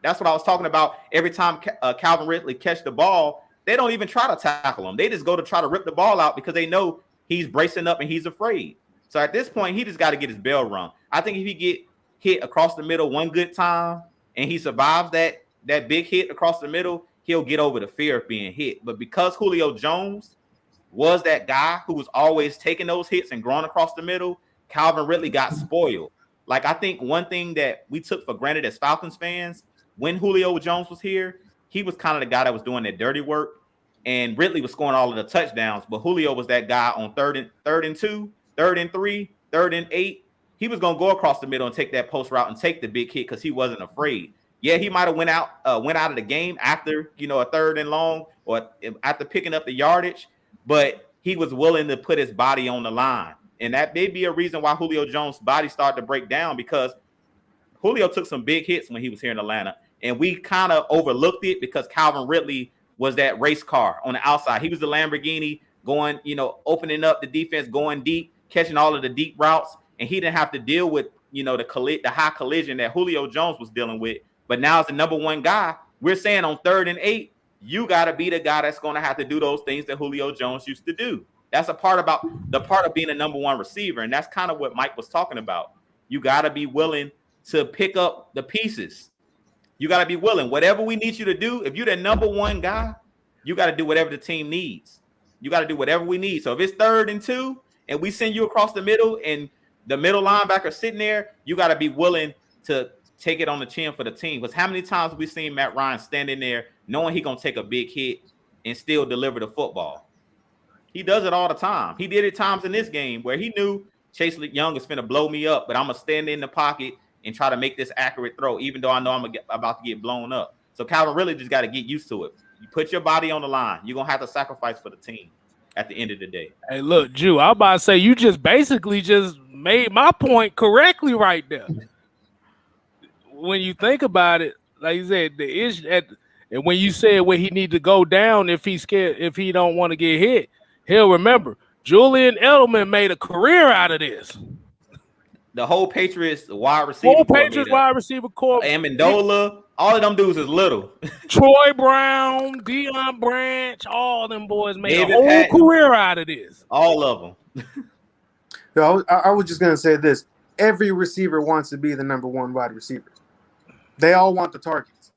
That's what I was talking about. Every time Calvin Ridley catch the ball, they don't even try to tackle him. They just go to try to rip the ball out because they know he's bracing up and he's afraid. So at this point, he just got to get his bell rung. I think if he get hit across the middle one good time and he survives that big hit across the middle, he'll get over the fear of being hit. But because Julio Jones was that guy who was always taking those hits and growing across the middle, Calvin Ridley got spoiled. Like, I think one thing that we took for granted as Falcons fans, when Julio Jones was here, he was kind of the guy that was doing that dirty work, and Ridley was scoring all of the touchdowns. But Julio was that guy on third and 2, 3rd and 3, 3rd and 8. He was going to go across the middle and take that post route and take the big hit because he wasn't afraid. Yeah, he might have went out of the game after, a 3rd and long or after picking up the yardage, but he was willing to put his body on the line. And that may be a reason why Julio Jones' body started to break down, because Julio took some big hits when he was here in Atlanta, and we kind of overlooked it because Calvin Ridley was that race car on the outside. He was the Lamborghini going, opening up the defense, going deep, catching all of the deep routes, and he didn't have to deal with, the high collision that Julio Jones was dealing with. But now as the number one guy, we're saying on 3rd and 8, you got to be the guy that's going to have to do those things that Julio Jones used to do. That's the part of being a number one receiver, and that's kind of what Mike was talking about. You got to be willing to pick up the pieces. You got to be willing. Whatever we need you to do, if you're the number one guy, you got to do whatever the team needs. You got to do whatever we need. So if it's 3rd and 2 and we send you across the middle and the middle linebacker sitting there, you got to be willing to take it on the chin for the team. Because how many times have we seen Matt Ryan standing there knowing he's going to take a big hit and still deliver the football? He does it all the time. He did it times in this game where he knew Chase Young is finna blow me up, but I'm going to stand in the pocket and try to make this accurate throw, even though I know I'm about to get blown up. So Calvin really just got to get used to it. You put your body on the line. You're going to have to sacrifice for the team at the end of the day. Hey, look, Jew, I'm about to say you just basically just made my point correctly right there. When you think about it, like you said, the issue and when you said where he need to go down if he's scared, if he don't want to get hit, he'll remember Julian Edelman made a career out of this. The whole Patriots wide receiver corps, Amendola, all of them dudes is little. Troy Brown, Deion Branch, all them boys made David a whole Patton, career out of this. All of them. I was just gonna say this: every receiver wants to be the number one wide receiver. They all want the targets.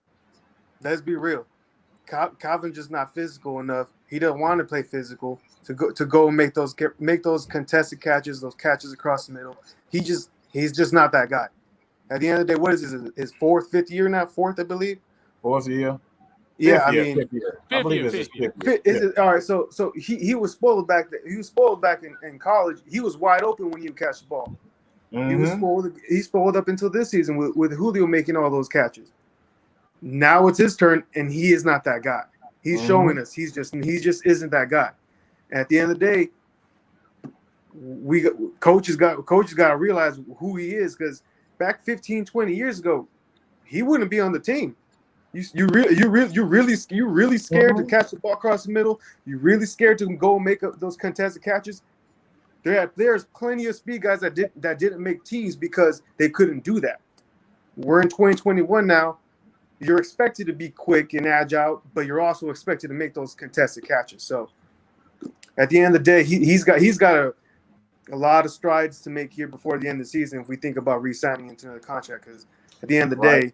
Let's be real. Calvin's just not physical enough. He doesn't want to play physical to go and make those contested catches, those catches across the middle. He's just not that guy. At the end of the day, what is his fifth year now? Fourth, I believe. Fourth year. Yeah, Fifth year. I believe it's his fifth year. All right, so he was spoiled back. He was spoiled back in college. He was wide open when he would catch the ball. Mm-hmm. He's spoiled up until this season with Julio making all those catches. Now it's his turn, and he is not that guy. He's showing us he just isn't that guy. And at the end of the day, coaches got to realize who he is, because back 15, 20 years ago, he wouldn't be on the team. You're really scared to catch the ball across the middle. You're really scared to go and make up those contested catches. There's plenty of speed guys that didn't make teams because they couldn't do that. We're in 2021 now. You're expected to be quick and agile, but you're also expected to make those contested catches. So at the end of the day, he's got a lot of strides to make here before the end of the season if we think about re-signing into another contract, because at the end of the day,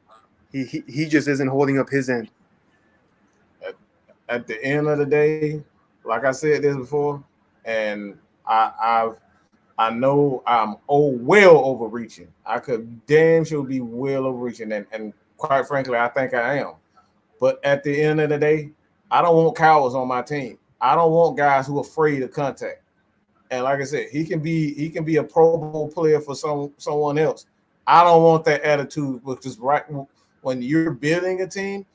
he just isn't holding up his end. At the end of the day, like I said this before, and I know I'm well overreaching. I could damn sure be well overreaching, and quite frankly, I think I am. But at the end of the day, I don't want cowards on my team. I don't want guys who are afraid of contact. And like I said, he can be a Pro Bowl player for someone else. I don't want that attitude, which is right when you're building a team.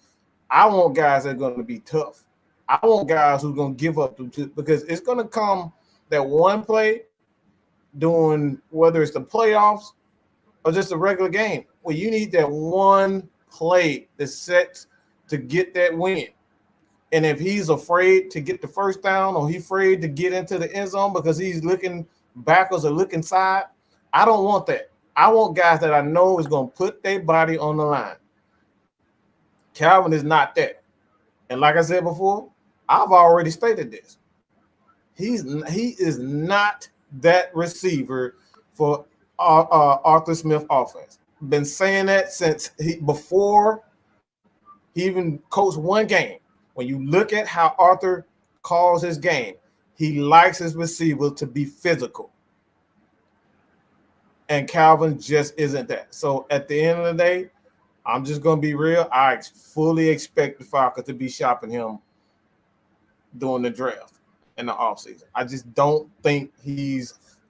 I want guys that are going to be tough. I want guys who are going to give up, because it's going to come that one play during, whether it's the playoffs or just a regular game, where you need that one play that sets to get that win. And if he's afraid to get the first down, or he's afraid to get into the end zone because he's looking backwards or looking side, I don't want that. I want guys that I know is going to put their body on the line. Calvin is not that. And like I said before, I've already stated this. He is not that receiver for Arthur Smith offense. Been saying that since before he even coached one game. When you look at how Arthur calls his game, he likes his receiver to be physical. And Calvin just isn't that. So at the end of the day, I'm just going to be real. I fully expect the Falcons to be shopping him during the draft in the offseason. I just don't think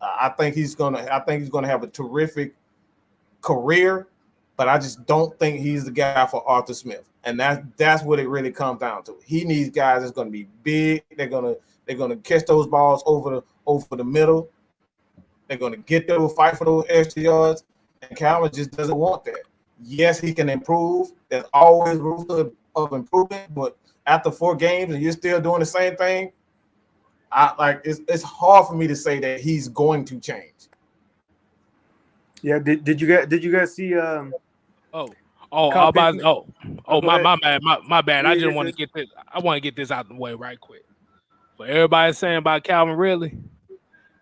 I think he's going to have a terrific career, but I just don't think he's the guy for Arthur Smith. And that's what it really comes down to. He needs guys that's going to be big. They're going to catch those balls over the middle. They're going to get there, fight for those extra yards. And Calvin just doesn't want that. Yes, he can improve. There's always room of improvement. But after 4 games and you're still doing the same thing, it's hard for me to say that he's going to change. Yeah. Did you guys see? My bad. I just want to get this. I want to get this out of the way right quick. But everybody's saying about Calvin Ridley.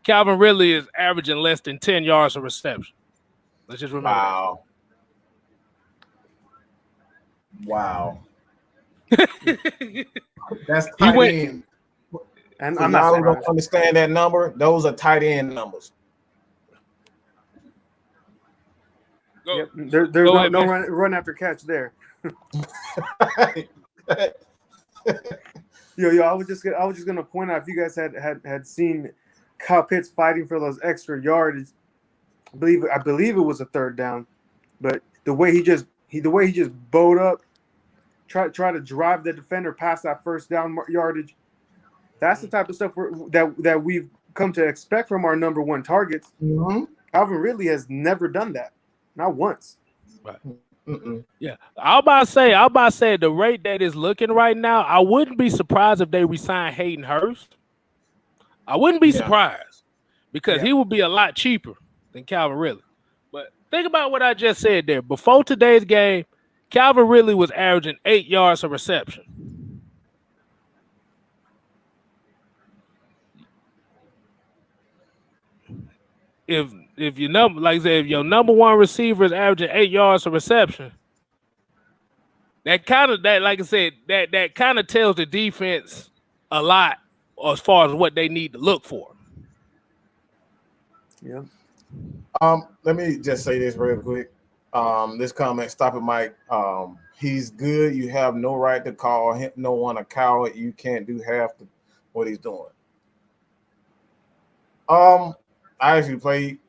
Calvin Ridley is averaging less than 10 yards of reception. Let's just remember. Wow. That's tight end. And I'm not going to understand that number. Those are tight end numbers. Yep. There's no run after catch there. Yo, I was just gonna point out, if you guys had seen Kyle Pitts fighting for those extra yardage, I believe it was a 3rd down, but the way he just bowed up, try to drive the defender past that 1st down yardage. That's the type of stuff that we've come to expect from our number 1 targets. Mm-hmm. Calvin Ridley has never done that. Not once. Right. Yeah. I was about to say the rate that is looking right now, I wouldn't be surprised if they resign Hayden Hurst. I wouldn't be surprised, because he would be a lot cheaper than Calvin Ridley. But think about what I just said there. Before today's game, Calvin Ridley was averaging 8 yards of reception. If your number, like I said, if your number 1 receiver is averaging 8 yards of reception, like I said, that kind of tells the defense a lot as far as what they need to look for. Yeah. Let me just say this real quick. This comment, stop it, Mike. He's good. You have no right to call him no one a coward. You can't do half what he's doing. I actually played,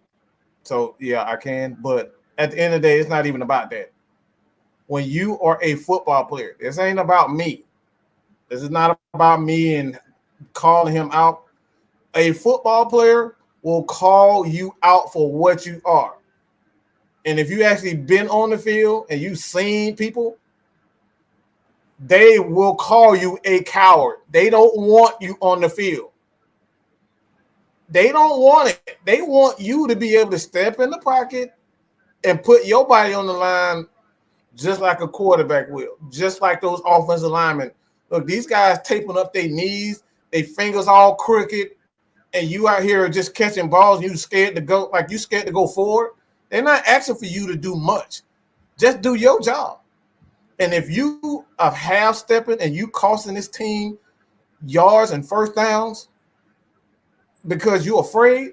so yeah, I can. But at the end of the day, it's not even about that. When you are a football player, this ain't about me. This is not about me and calling him out. A football player will call you out for what you are. And if you actually been on the field and you've seen people, they will call you a coward. They don't want you on the field. They don't want it. They want you to be able to step in the pocket and put your body on the line just like a quarterback will, just like those offensive linemen. Look, these guys taping up their knees, their fingers all crooked, and you out here just catching balls and you scared to go, like you scared to go forward. They're not asking for you to do much. Just do your job. And if you are half-stepping and you costing this team yards and first downs because you're afraid,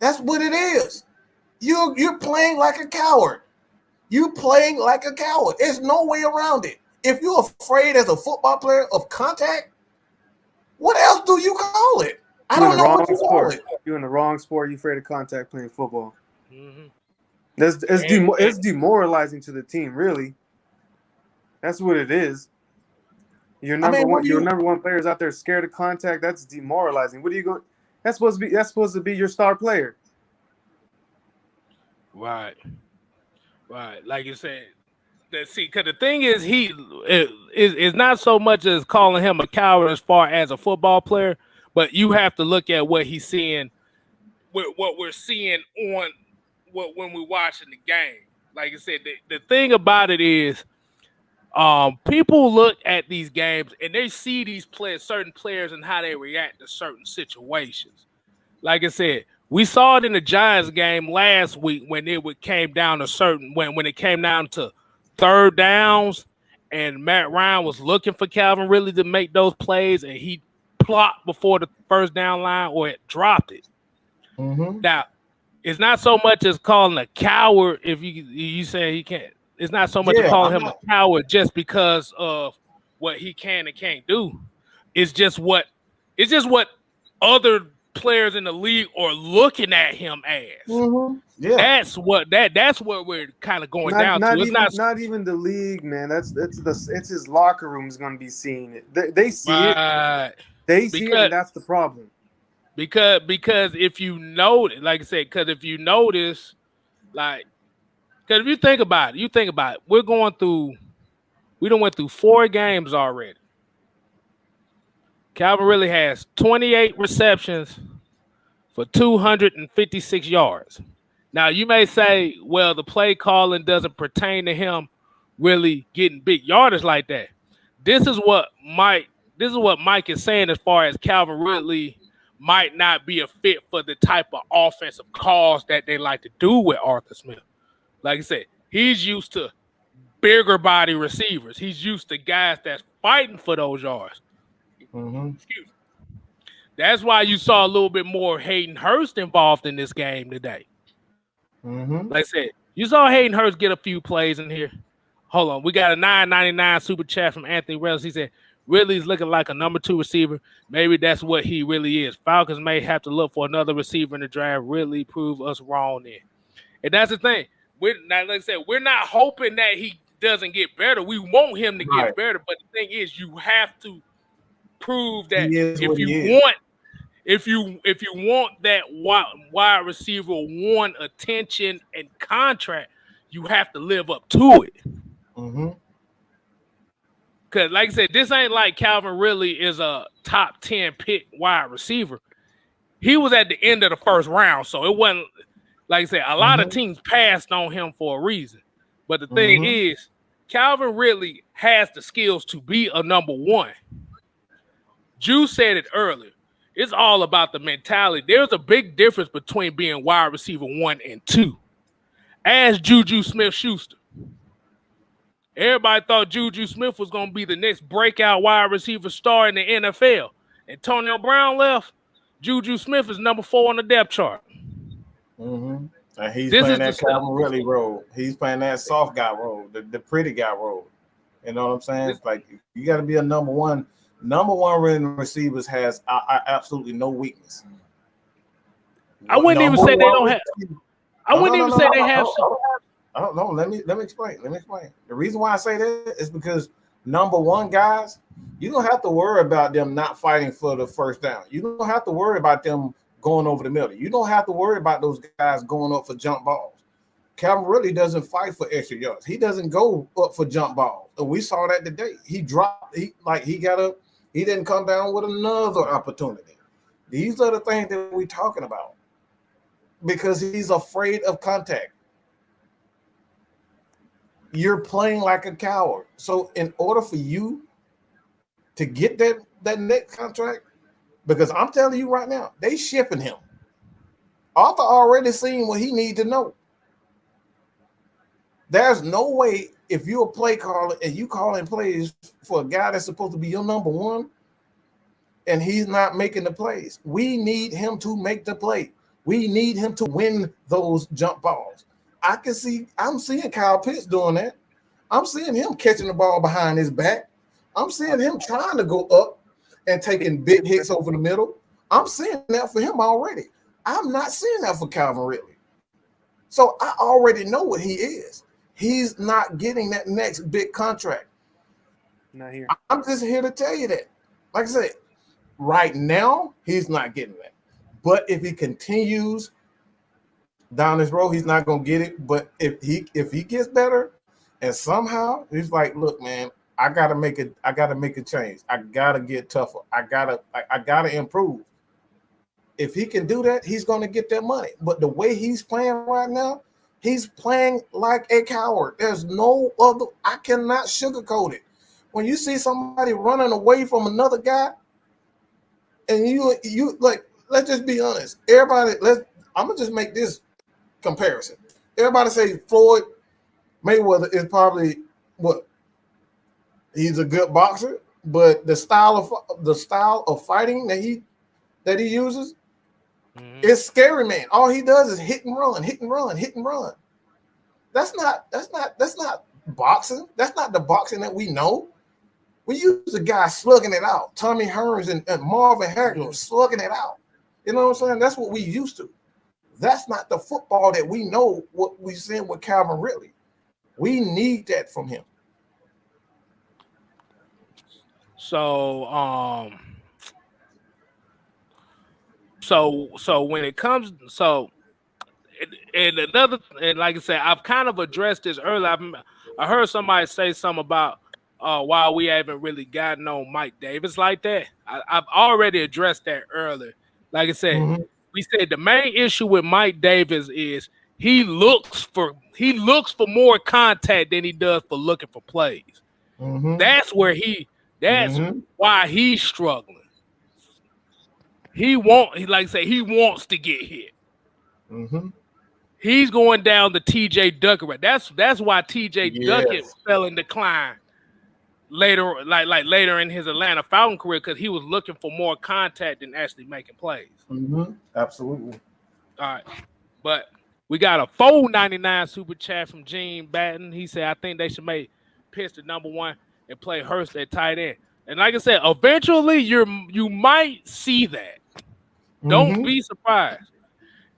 that's what it is. You're playing like a coward. You playing like a coward. There's no way around it. If you're afraid as a football player of contact, what else do you call it? I don't know what you call it. You're in the wrong sport. You're afraid of contact playing football. Mm-hmm. It's demoralizing to the team, really. That's what it is. Your number one players out there scared of contact. That's demoralizing. What are you going? That's supposed to be your star player. Right. Like you said, because the thing is, is not so much as calling him a coward as far as a football player, but you have to look at what he's seeing, what we're seeing on when we're watching the game. Like I said, the thing about it is, people look at these games and they see these players, certain players, and how they react to certain situations. Like I said, we saw it in the Giants game last week when it came down to when it came down to third downs, and Matt Ryan was looking for Calvin Ridley to make those plays, and he plopped before the first down line or it dropped it. Mm-hmm. Now, it's not so much as calling a coward if you say he can't. It's not so much as calling him a coward just because of what he can and can't do. It's just what other players in the league are looking at him as. Mm-hmm. Yeah, that's what we're kind of going down to. It's not even the league, man. It's his locker room is going to be seeing it. They see it. They see it, and that's the problem. Because if you know, like I said, because if you notice, like, because if you think about it, we done went through 4 games already. Calvin Ridley has 28 receptions for 256 yards. Now, you may say, well, the play calling doesn't pertain to him really getting big yardage like that. This is what Mike is saying as far as Calvin Ridley might not be a fit for the type of offensive calls that they like to do with Arthur Smith. Like I said, he's used to bigger body receivers. He's used to guys that's fighting for those yards. Mm-hmm. Excuse me. That's why you saw a little bit more Hayden Hurst involved in this game today. Mm-hmm. Like I said, you saw Hayden Hurst get a few plays in here. Hold on. We got a $9.99 super chat from Anthony Reynolds. He said, Ridley's looking like a number 2 receiver. Maybe that's what he really is. Falcons may have to look for another receiver in the draft. Ridley prove us wrong then. And that's the thing. Like I said, we're not hoping that he doesn't get better. We want him to get better. But the thing is, you have to prove that if you want that wide receiver 1 attention and contract, you have to live up to it. Mm-hmm. Because, like I said, this ain't like Calvin Ridley is a top 10 pick wide receiver. He was at the end of the first round, so it wasn't, like I said, a lot of teams passed on him for a reason. But the thing is, Calvin Ridley has the skills to be a number 1. Juice said it earlier. It's all about the mentality. There's a big difference between being wide receiver 1 and 2. Ask Juju Smith-Schuster. Everybody thought Juju Smith was going to be the next breakout wide receiver star in the NFL. Antonio Brown left. Juju Smith is number 4 on the depth chart. Mm-hmm. And he's This playing is that Calvin Ridley role. He's playing that soft guy role, the pretty guy role. You know what I'm saying? It's like you got to be a number one. Number one receivers has absolutely no weakness. I wouldn't even say they don't have. I wouldn't even say they have. I don't know. Let me explain. The reason why I say that is because number one guys, you don't have to worry about them not fighting for the first down. You don't have to worry about them going over the middle. You don't have to worry about those guys going up for jump balls. Calvin really doesn't fight for extra yards. He doesn't go up for jump balls. And we saw that today. He dropped. He got up. He didn't come down with another opportunity. These are the things that we're talking about because he's afraid of contact. You're playing like a coward. So in order for you to get that next contract, because I'm telling you right now, they shipping him. Arthur already seen what he need to know. There's no way if you're a play caller and you calling plays for a guy that's supposed to be your number one and he's not making the plays. We need him to make the play. We need him to win those jump balls. I'm seeing Kyle Pitts doing that. I'm seeing him catching the ball behind his back. I'm seeing him trying to go up and taking big hits over the middle. I'm seeing that for him already. I'm not seeing that for Calvin Ridley. So I already know what he is. He's not getting that next big contract. Not here. I'm just here to tell you that. Like I said, right now, he's not getting that. But if he continues down this road, he's not gonna get it. But if he gets better, and somehow he's like, look, man, I gotta make a change. I gotta get tougher. I gotta improve. If he can do that, he's gonna get that money. But the way he's playing right now, he's playing like a coward. There's no other. I cannot sugarcoat it. When you see somebody running away from another guy, and you like, let's just be honest. I'm gonna just make this comparison. Everybody say Floyd Mayweather is probably what? He's a good boxer, but the style of fighting that he uses is scary, man. All he does is hit and run. That's not boxing. That's not the boxing that we know. We use a guy slugging it out. Tommy Hearns and Marvin Hagler slugging it out. You know what I'm saying? That's what we used to. That's not the football that we know what we're seeing with Calvin Ridley. We need that from him. So when it comes, and like I said, I've kind of addressed this earlier. I heard somebody say something about why we haven't really gotten on Mike Davis like that. I've already addressed that earlier. Like I said, we said the main issue with Mike Davis is he looks for more contact than he does for looking for plays. That's where why he's struggling. He wants to get hit. He's going down the TJ Duckett. That's why TJ Duckett fell in decline later, like later in his Atlanta Falcons career, because he was looking for more contact than actually making plays. Absolutely. All right, but we got a $4.99 super chat from Gene Batten. He said, "I think they should make Pitts the number one and play Hurst at tight end." And like I said, eventually you might see that. Don't be surprised.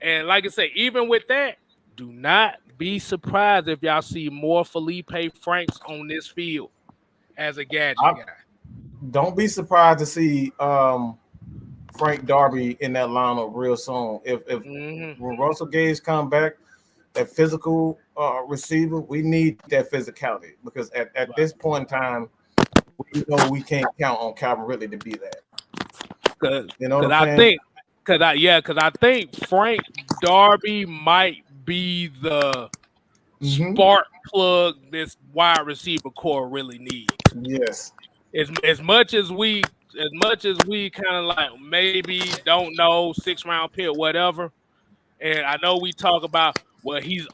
And like I said, even with that, do not be surprised if y'all see more Felipe Franks on this field as a gadget guy. Don't be surprised to see Frank Darby in that lineup real soon. If when Russell Gage come back, that physical receiver, we need that physicality because at this point in time, we know we can't count on Calvin Ridley to be that. You know what I'm saying? Because I think Frank Darby might be the spark plug this wide receiver core really needs. Yes. As much as we kind of like maybe don't know 6th round pick, whatever. And I know we talk about well, he's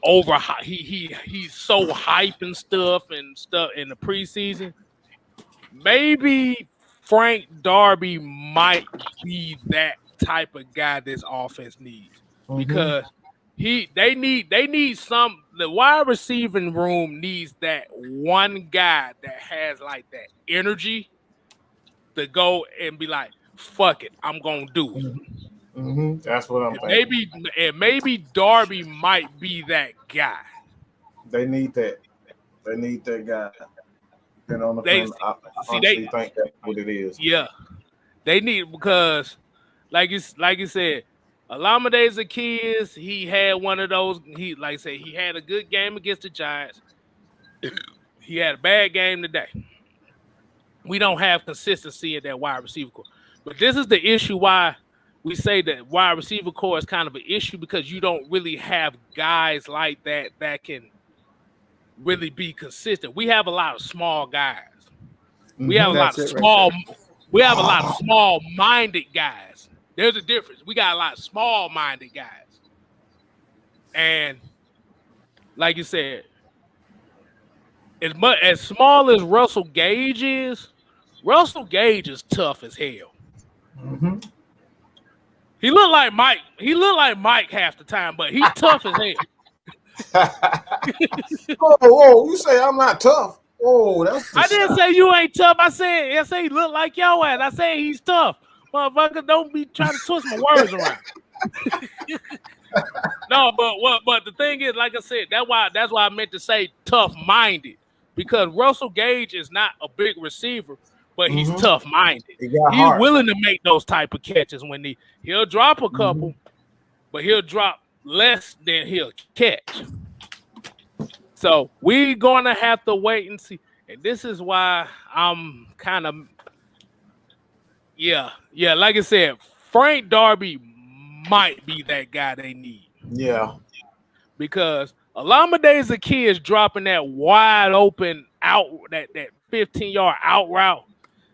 he's so hype and stuff in the preseason. Maybe Frank Darby might be that type of guy this offense needs because they need some. The wide receiving room needs that one guy that has like that energy to go and be like, "Fuck it, I'm gonna do it." That's what I'm thinking. Maybe Darby might be that guy. They need that. They need that guy. And on the front, I honestly think that's what it is. Yeah, they need because, like you said, Alameda Zaccheaus, he had one of those. He had a good game against the Giants. He had a bad game today. We don't have consistency in that wide receiver core, but this is the issue why we say that wide receiver core is kind of an issue because you don't really have guys like that can really be consistent. We have a lot of small guys. We have a lot of small. We have a lot of small-minded guys. There's a difference. We got a lot of small-minded guys, and like you said, as small as Russell Gage is tough as hell. He looked like Mike. He looked like Mike half the time, but he's tough as hell. Whoa, you say I'm not tough? Oh, I didn't say you ain't tough. I said he look like your ass. I said he's tough. Motherfucker, don't be trying to twist my words around. No, but the thing is, like I said, that's why I meant to say tough-minded because Russell Gage is not a big receiver, but he's tough-minded. He's willing to make those type of catches when he'll drop a couple, but he'll drop less than he'll catch. So we're gonna have to wait and see. And this is why I'm kind of like I said, Frank Darby might be that guy they need. Yeah. Because Alameda Zaccheaus dropping that wide open out, that 15-yard out route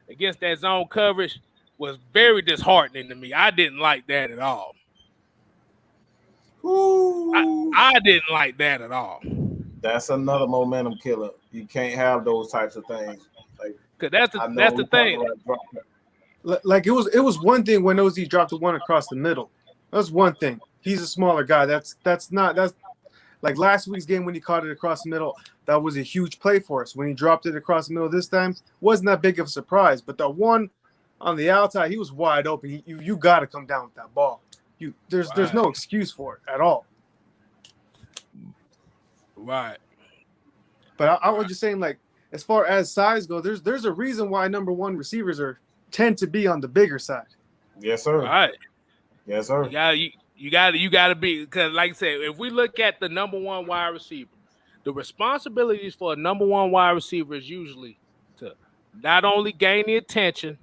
against that zone coverage was very disheartening to me. I didn't like that at all. I didn't like that at all. That's another momentum killer. You can't have those types of things. Like, cause that's the thing. Like it was one thing when OZ dropped the one across the middle. That's one thing. He's a smaller guy. That's like last week's game when he caught it across the middle. That was a huge play for us. When he dropped it across the middle this time, wasn't that big of a surprise. But the one on the outside, he was wide open. You got to come down with that ball. There's no excuse for it at all. Right. But I was just saying, like, as far as size goes, there's a reason why number one receivers tend to be on the bigger side. Yes, sir. All right. Yes, sir. You got to be, because like I said, if we look at the number one wide receiver, the responsibilities for a number one wide receiver is usually to not only gain the attention,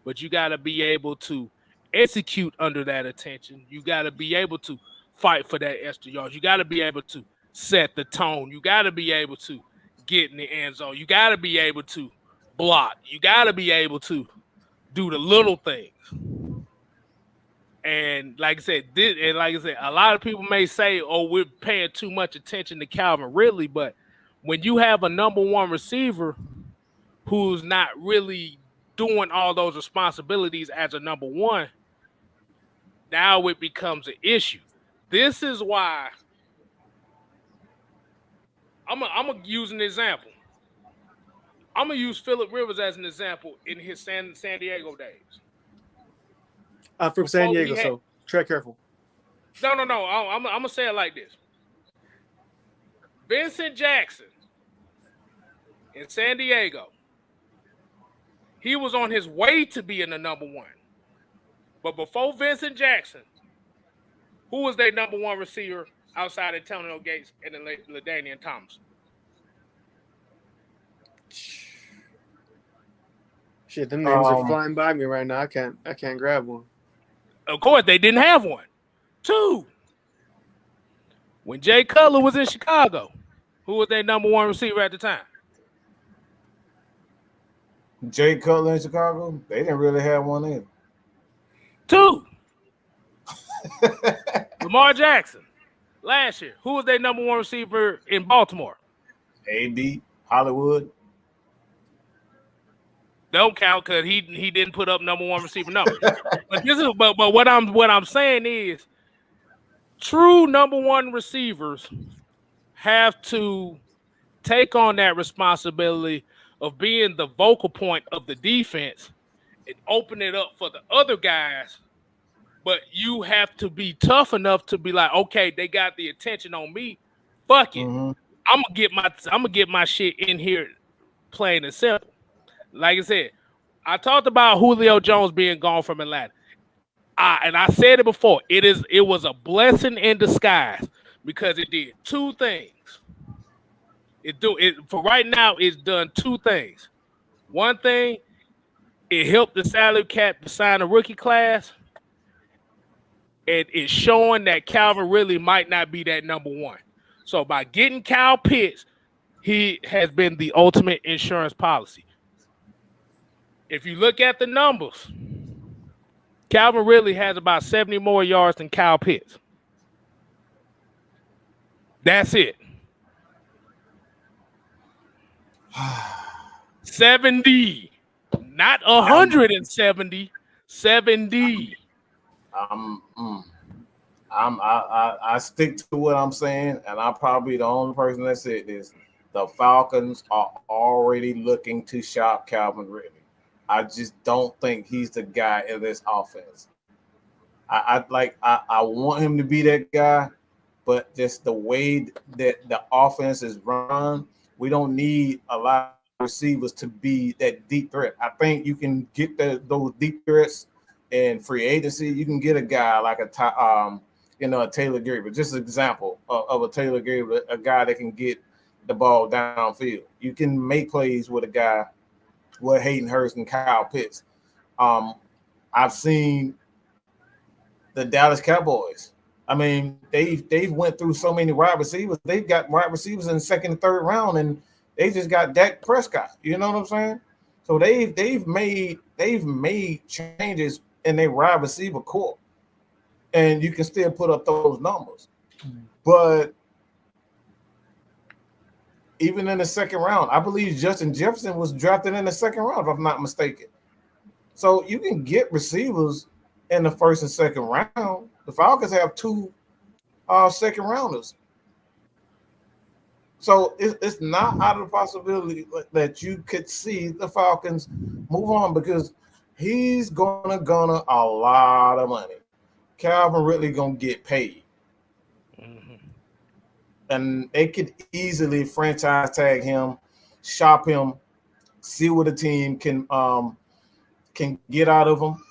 but you got to be able to execute under that attention. You got to be able to fight for that extra yards. You got to be able to set the tone. You got to be able to get in the end zone. You got to be able to block. You got to be able to do the little things. And like I said, a lot of people may say, "Oh, we're paying too much attention to Calvin Ridley," but when you have a number one receiver who's not really doing all those responsibilities as a number one, now it becomes an issue. This is why I'm gonna use an example. I'm gonna use Phillip Rivers as an example in his San Diego days. I'm from San Diego, so tread careful. No. I'm gonna say it like this. Vincent Jackson in San Diego, he was on his way to being the number one. But before Vincent Jackson, who was their number one receiver outside Antonio Gates and LaDainian Thompson? Shit, them names are flying by me right now. I can't grab one. Of course, they didn't have one. Two. When Jay Cutler was in Chicago, who was their number one receiver at the time? Jay Cutler in Chicago, they didn't really have one either. Two. Lamar Jackson. last year. Who was their number one receiver in Baltimore? AB Hollywood. Don't count because he didn't put up number one receiver numbers. but what I'm saying is true number one receivers have to take on that responsibility of being the vocal point of the defense and open it up for the other guys. But you have to be tough enough to be like, okay, they got the attention on me. Fuck it. Mm-hmm. I'm gonna get my shit in here, plain and simple. Like I said, I talked about Julio Jones being gone from Atlanta. And I said it before. It was a blessing in disguise because it did two things. For right now, it's done two things. One thing, it helped the salary cap to sign a rookie class. And it's showing that Calvin really might not be that number one. So by getting Kyle Pitts, he has been the ultimate insurance policy. If you look at the numbers, Calvin Ridley has about 70 more yards than Kyle Pitts. That's it. 70, not 170, 70. I stick to what I'm saying, and I'm probably the only person that said this. The Falcons are already looking to shop Calvin Ridley. I just don't think he's the guy in this offense. I want him to be that guy, but just the way that the offense is run, we don't need a lot of receivers to be that deep threat. I think you can get those deep threats in free agency. You can get a guy like a Taylor Gabriel, just an example of a Taylor Gabriel, a guy that can get the ball downfield. You can make plays with a guy with Hayden Hurst and Kyle Pitts. I've seen the Dallas Cowboys. I mean, they've went through so many wide receivers. They've got wide receivers in the second and third round, and they just got Dak Prescott. You know what I'm saying? So they've made changes in their wide receiver core, and you can still put up those numbers. But even in the second round, I believe Justin Jefferson was drafted in the second round, if I'm not mistaken. So you can get receivers in the first and second round. The Falcons have two second rounders. So it's not out of the possibility that you could see the Falcons move on because he's gonna a lot of money. Calvin Ridley gonna get paid. And they could easily franchise tag him, shop him, see what the team can get out of him.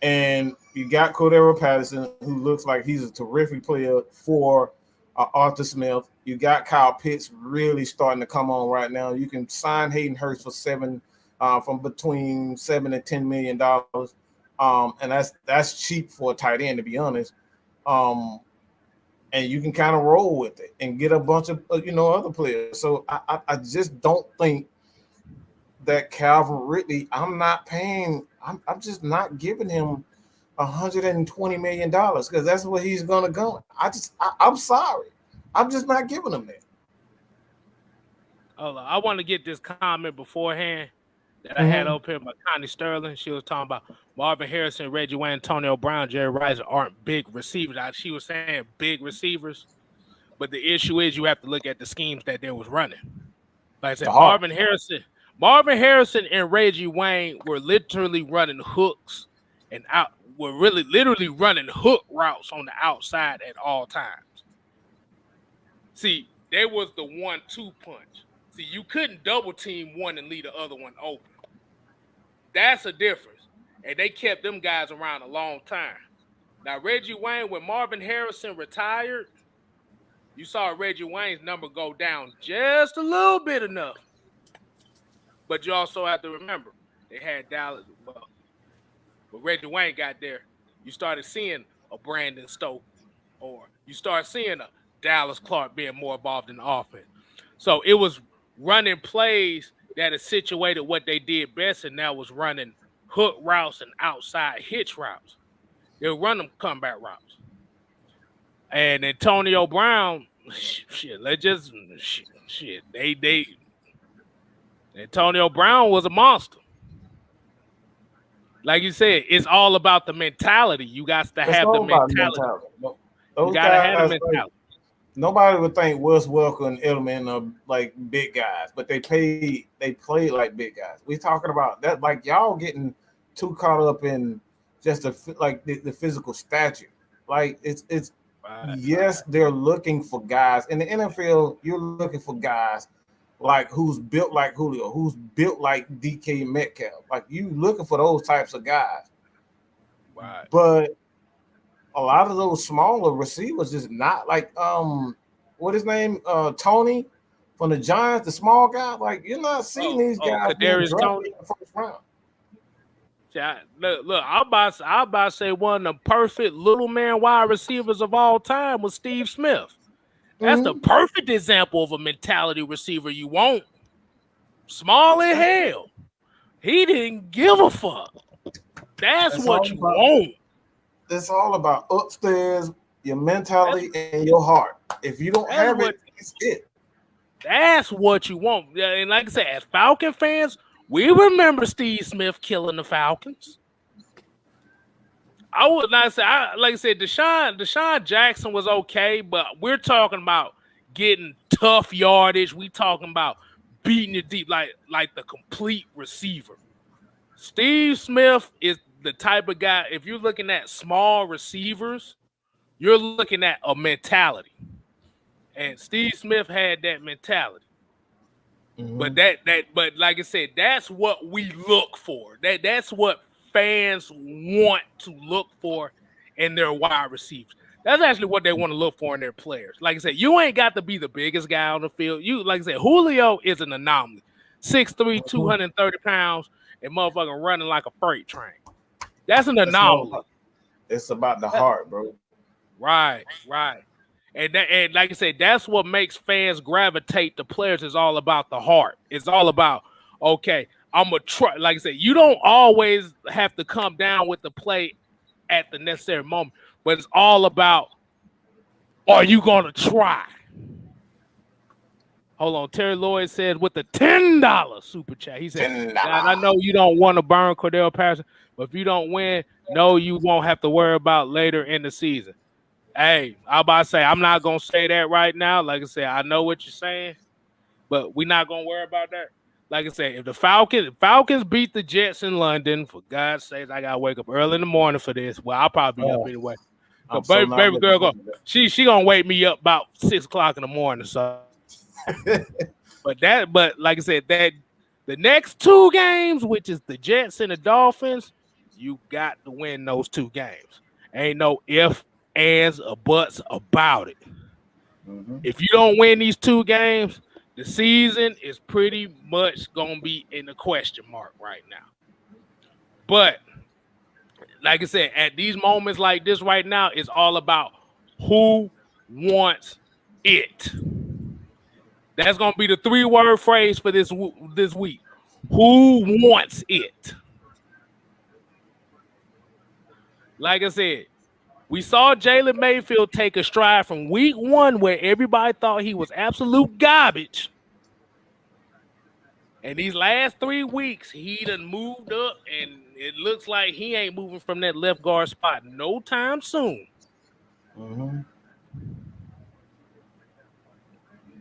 And you got Cordero Patterson, who looks like he's a terrific player for Arthur Smith. You got Kyle Pitts really starting to come on right now. You can sign Hayden Hurst for from between $7 and $10 million, and that's cheap for a tight end, to be honest. And you can kind of roll with it and get a bunch of other players. So I just don't think that Calvin Ridley. I'm just not giving him $120 million because that's where he's gonna go. I'm sorry, I'm just not giving him that. Hold on. I want to get this comment beforehand that I had up here by Connie Sterling. She was talking about Marvin Harrison, Reggie Wayne, Antonio Brown, Jerry Rice aren't big receivers. She was saying big receivers, but the issue is you have to look at the schemes that they was running. Like I said, Marvin Harrison and Reggie Wayne were literally running hooks and literally running hook routes on the outside at all times. See, they was the 1-2 punch. See, you couldn't double team one and leave the other one open. That's a difference. And they kept them guys around a long time. Now, Reggie Wayne, when Marvin Harrison retired, you saw Reggie Wayne's number go down just a little bit enough. But you also have to remember, they had Dallas. Well, when Reggie Wayne got there, you started seeing a Brandon Stoke, or you start seeing a Dallas Clark being more involved in the offense. So it was running plays that is situated what they did best, and that was running hook routes and outside hitch routes. They'll run them comeback routes. And Antonio Brown, shit, they Antonio Brown was a monster. Like you said, it's all about the mentality. You got to have the mentality. You got to have the mentality. Nobody would think Wes Welker and Edelman are like big guys, but they play like big guys. We talking about that, like y'all getting too caught up in just the physical stature. Like it's yes, they're looking for guys in the NFL. You're looking for guys like who's built like Julio, who's built like DK Metcalf. Like you looking for those types of guys. Right. But a lot of those smaller receivers is not like what his name Tony from the Giants, the small guy. Like you're not seeing these guys being drafted in the first round. Yeah, look, I'm about to say one of the perfect little man wide receivers of all time was Steve Smith. That's the perfect example of a mentality receiver you want. Small as hell. He didn't give a fuck. That's what you want. It's all about upstairs, your mentality, and your heart. If you don't have it, it's it. That's what you want. And like I said, as Falcon fans, we remember Steve Smith killing the Falcons. I would not say, like I said, Deshaun Jackson was okay, but we're talking about getting tough yardage. We talking about beating it deep, like the complete receiver. Steve Smith is the type of guy, if you're looking at small receivers, you're looking at a mentality. And Steve Smith had that mentality. But but like I said, that's what we look for. That's what fans want to look for in their wide receivers. That's actually what they want to look for in their players. Like I said, you ain't got to be the biggest guy on the field. You, like I said, Julio is an anomaly. 6'3", 230 pounds, and motherfucking running like a freight train. That's an anomaly. It's about the heart, bro. Right. And like I said, that's what makes fans gravitate to players. Is all about the heart. It's all about, okay, I'm going to try. Like I said, you don't always have to come down with the play at the necessary moment, but it's all about, are you going to try? Hold on. Terry Lloyd said with the $10 super chat, he said, I know you don't want to burn Cordell Patterson, but if you don't win, no, you won't have to worry about later in the season. Hey, I'm about to say, I'm not going to say that right now. Like I said, I know what you're saying, but we're not going to worry about that. Like I said, if the Falcons beat the Jets in London, for God's sake, I got to wake up early in the morning for this. Well, I'll probably be up anyway. Baby girl, she going to wake me up about 6 o'clock in the morning. So, but like I said, that the next 2 games, which is the Jets and the Dolphins, you got to win those 2 games. Ain't no ifs, ands, or buts about it. If you don't win these 2 games, the season is pretty much going to be in the question mark right now. But like I said, at these moments like this right now, it's all about who wants it. That's going to be the 3-word phrase for this week. Who wants it? Like I said, we saw Jalen Mayfield take a stride from week 1 where everybody thought he was absolute garbage. And these last 3 weeks, he done moved up, and it looks like he ain't moving from that left guard spot no time soon.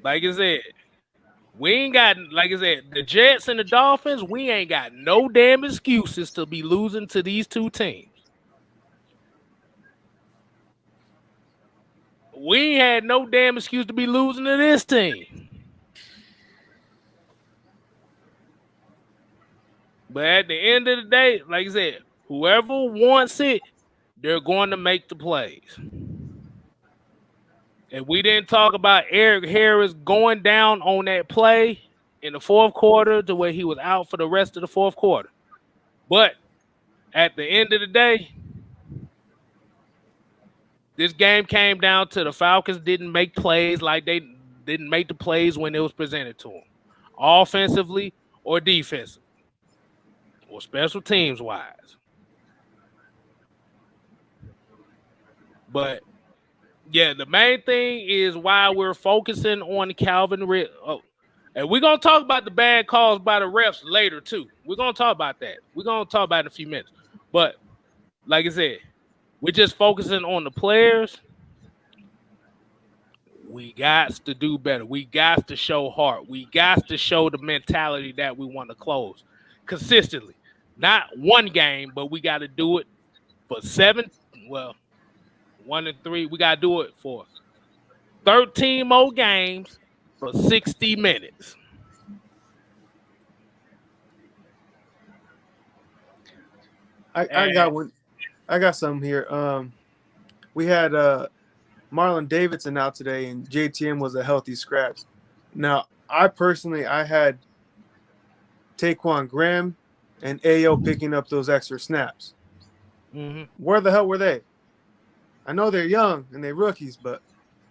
Like I said, we ain't got, like I said, the Jets and the Dolphins, we ain't got no damn excuses to be losing to these 2 teams. We ain't had no damn excuse to be losing to this team. But at the end of the day, like I said, whoever wants it, they're going to make the plays. And we didn't talk about Eric Harris going down on that play in the 4th quarter to where he was out for the rest of the 4th quarter. But at the end of the day, this game came down to the Falcons didn't make plays like they didn't make the plays when it was presented to them, offensively or defensively or special teams wise. But Yeah, the main thing is why we're focusing on Calvin Ridley. Oh, and we're gonna talk about the bad calls by the refs later too. We're gonna talk about that. We're gonna talk about it in a few minutes. But like I said, we're just focusing on the players. We got to do better. We got to show heart. We got to show the mentality that we want to close consistently. Not one game, but we got to do it for 7. Well, 1 and 3. We got to do it for 13 more games for 60 minutes. I got one. I got some here. We had Marlon Davidson out today, and JTM was a healthy scratch. Now, I had Taquan Graham and AO picking up those extra snaps. Mm-hmm. Where the hell were they? I know they're young and they're rookies, but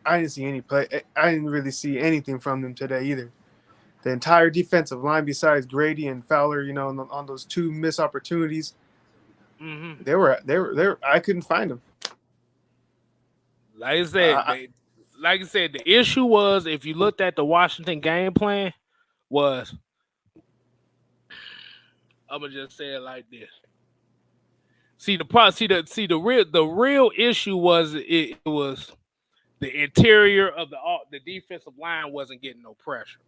I didn't see any play. I didn't really see anything from them today either. The entire defensive line, besides Grady and Fowler, on those 2 missed opportunities, Mm-hmm. they were. I couldn't find them. Like I said, the issue was, if you looked at the Washington game plan, was, I'm gonna just say it like this. The real issue was it was the interior of the defensive line wasn't getting no pressure.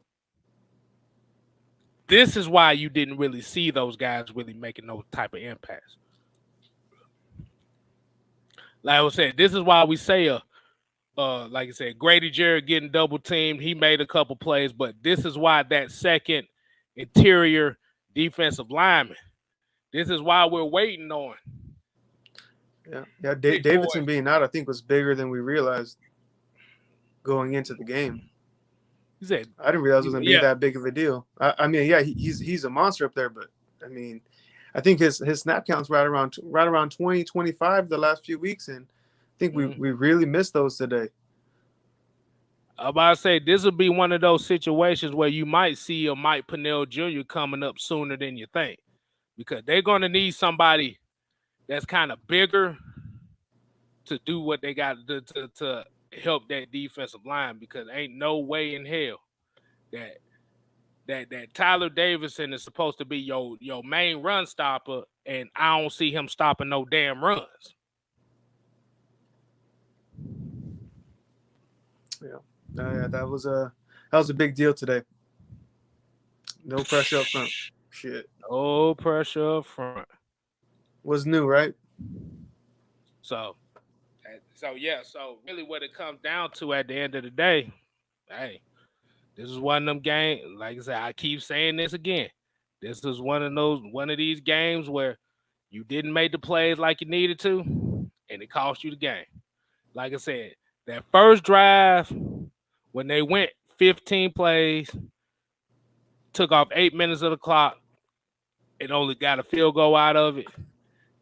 This is why you didn't really see those guys really making no type of impacts. Like I was saying, this is why we say like I said, Grady Jarrett getting double teamed. He made a couple plays, but this is why that second interior defensive lineman. This is why we're waiting on. Yeah. Davidson being out, I think, was bigger than we realized going into the game. He said, I didn't realize it was going to be that big of a deal. I mean, yeah, he's a monster up there, but I mean, I think his snap count's right around 20, 25 the last few weeks, and I think we really missed those today. I'm about to say, this will be one of those situations where you might see a Mike Pennell Jr. coming up sooner than you think, because they're going to need somebody that's kind of bigger to do what they got to help that defensive line, because ain't no way in hell that Tyler Davidson is supposed to be your main run stopper, and I don't see him stopping no damn runs. Yeah, that was a big deal today. No pressure up front. Shit. No pressure up front. Was new, right? So really what it comes down to at the end of the day, hey, this is one of them games. Like I said, I keep saying this again. This is one of these games where you didn't make the plays like you needed to, and it cost you the game. Like I said, that first drive, when they went 15 plays, took off 8 minutes of the clock, and only got a field goal out of it,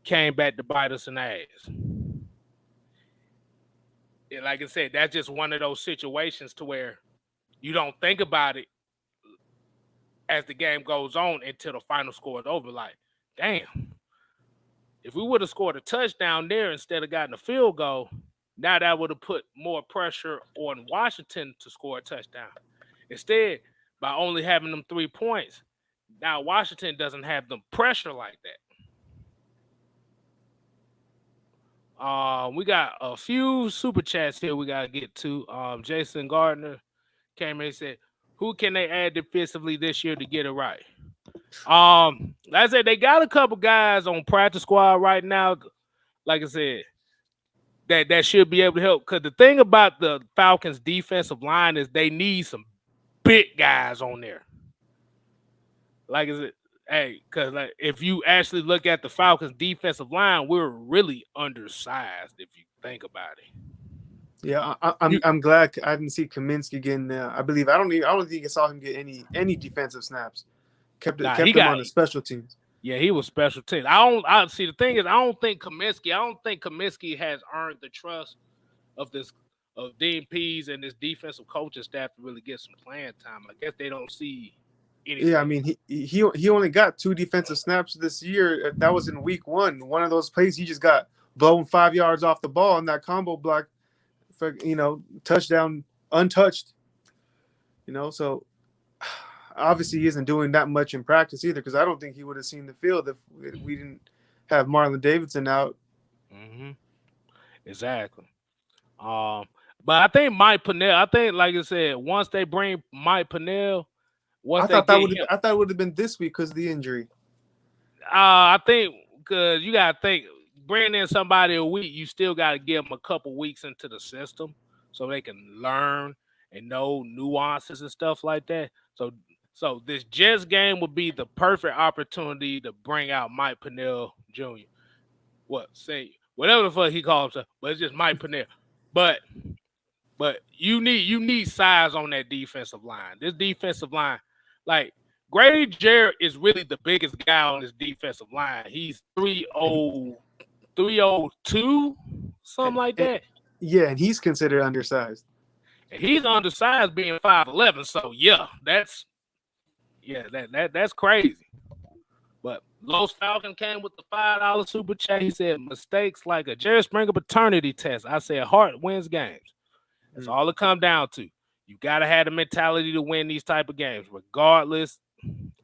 came back to bite us in the ass. And like I said, that's just one of those situations to where you don't think about it as the game goes on until the final score is over. Like, damn, if we would have scored a touchdown there instead of gotten a field goal, now that would have put more pressure on Washington to score a touchdown. Instead, by only having them 3 points, now Washington doesn't have the pressure like that. We got a few super chats here we got to get to. Jason Gardner came in and said, who can they add defensively this year to get it right? Like I said, they got a couple guys on practice squad right now, like I said, that should be able to help. Because the thing about the Falcons defensive line is they need some big guys on there. Like I said, hey, because like, if you actually look at the Falcons defensive line, we're really undersized if you think about it. Yeah, I'm glad I didn't see Kaminsky getting there. I don't think I saw him get any defensive snaps. Kept him on the special teams. Yeah, he was special teams. I see. The thing is, I don't think Kaminsky has earned the trust of Dean Pease and this defensive coaching staff to really get some playing time. I guess they don't see anything. Yeah, I mean, he only got 2 defensive snaps this year. That was in week 1. One of those plays, he just got blown 5 yards off the ball in that combo block touchdown untouched. So obviously he isn't doing that much in practice either, because I don't think he would have seen the field if we didn't have Marlon Davidson out. Mm-hmm. Exactly. But I think Mike Pennell. I think, like I said, once they bring Mike Pennell, I thought it would have been this week because of the injury. I think because you gotta think bringing in somebody a week, you still gotta give them a couple weeks into the system so they can learn and know nuances and stuff like that. So this Jets game would be the perfect opportunity to bring out Mike Pennell Jr. Whatever the fuck he calls himself, but it's just Mike Pennell. But you need size on that defensive line. This defensive line, like Grady Jarrett is really the biggest guy on this defensive line. He's 302, something like that. Yeah, and he's considered undersized. And he's undersized being 5'11. So that's crazy. But Los Falcon came with the $5 super chat. He said mistakes like a Jerry Springer paternity test. I said heart wins games. That's all it comes down to. You gotta have the mentality to win these type of games, regardless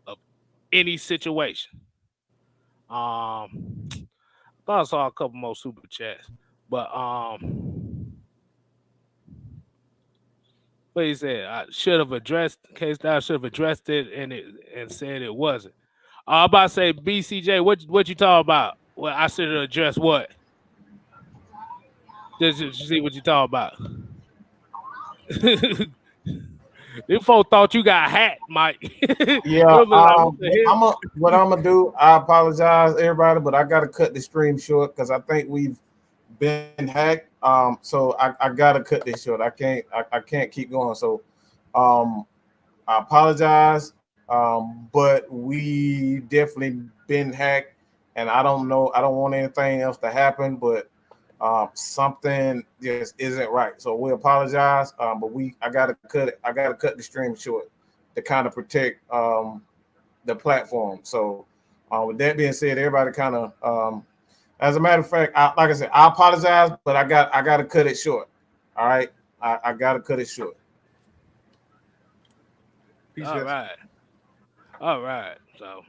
of any situation. I thought I saw a couple more super chats, but what he said, I should have addressed it and said it wasn't. I'm about to say, BCJ, what you talking about? Well, I should have addressed what? Just see what you talking about. Them folks thought you got hacked, Mike. Yeah, what I'm gonna do, I apologize, everybody, but I gotta cut the stream short because I think we've been hacked. So I gotta cut this short. I can't keep going. So I apologize. But we definitely been hacked, and I don't want anything else to happen, but something just isn't right. So we apologize. But I gotta cut it. I gotta cut the stream short to kind of protect the platform. So with that being said, everybody kind of as a matter of fact, like I said, I apologize, but I gotta cut it short. All right. I gotta cut it short. All right. So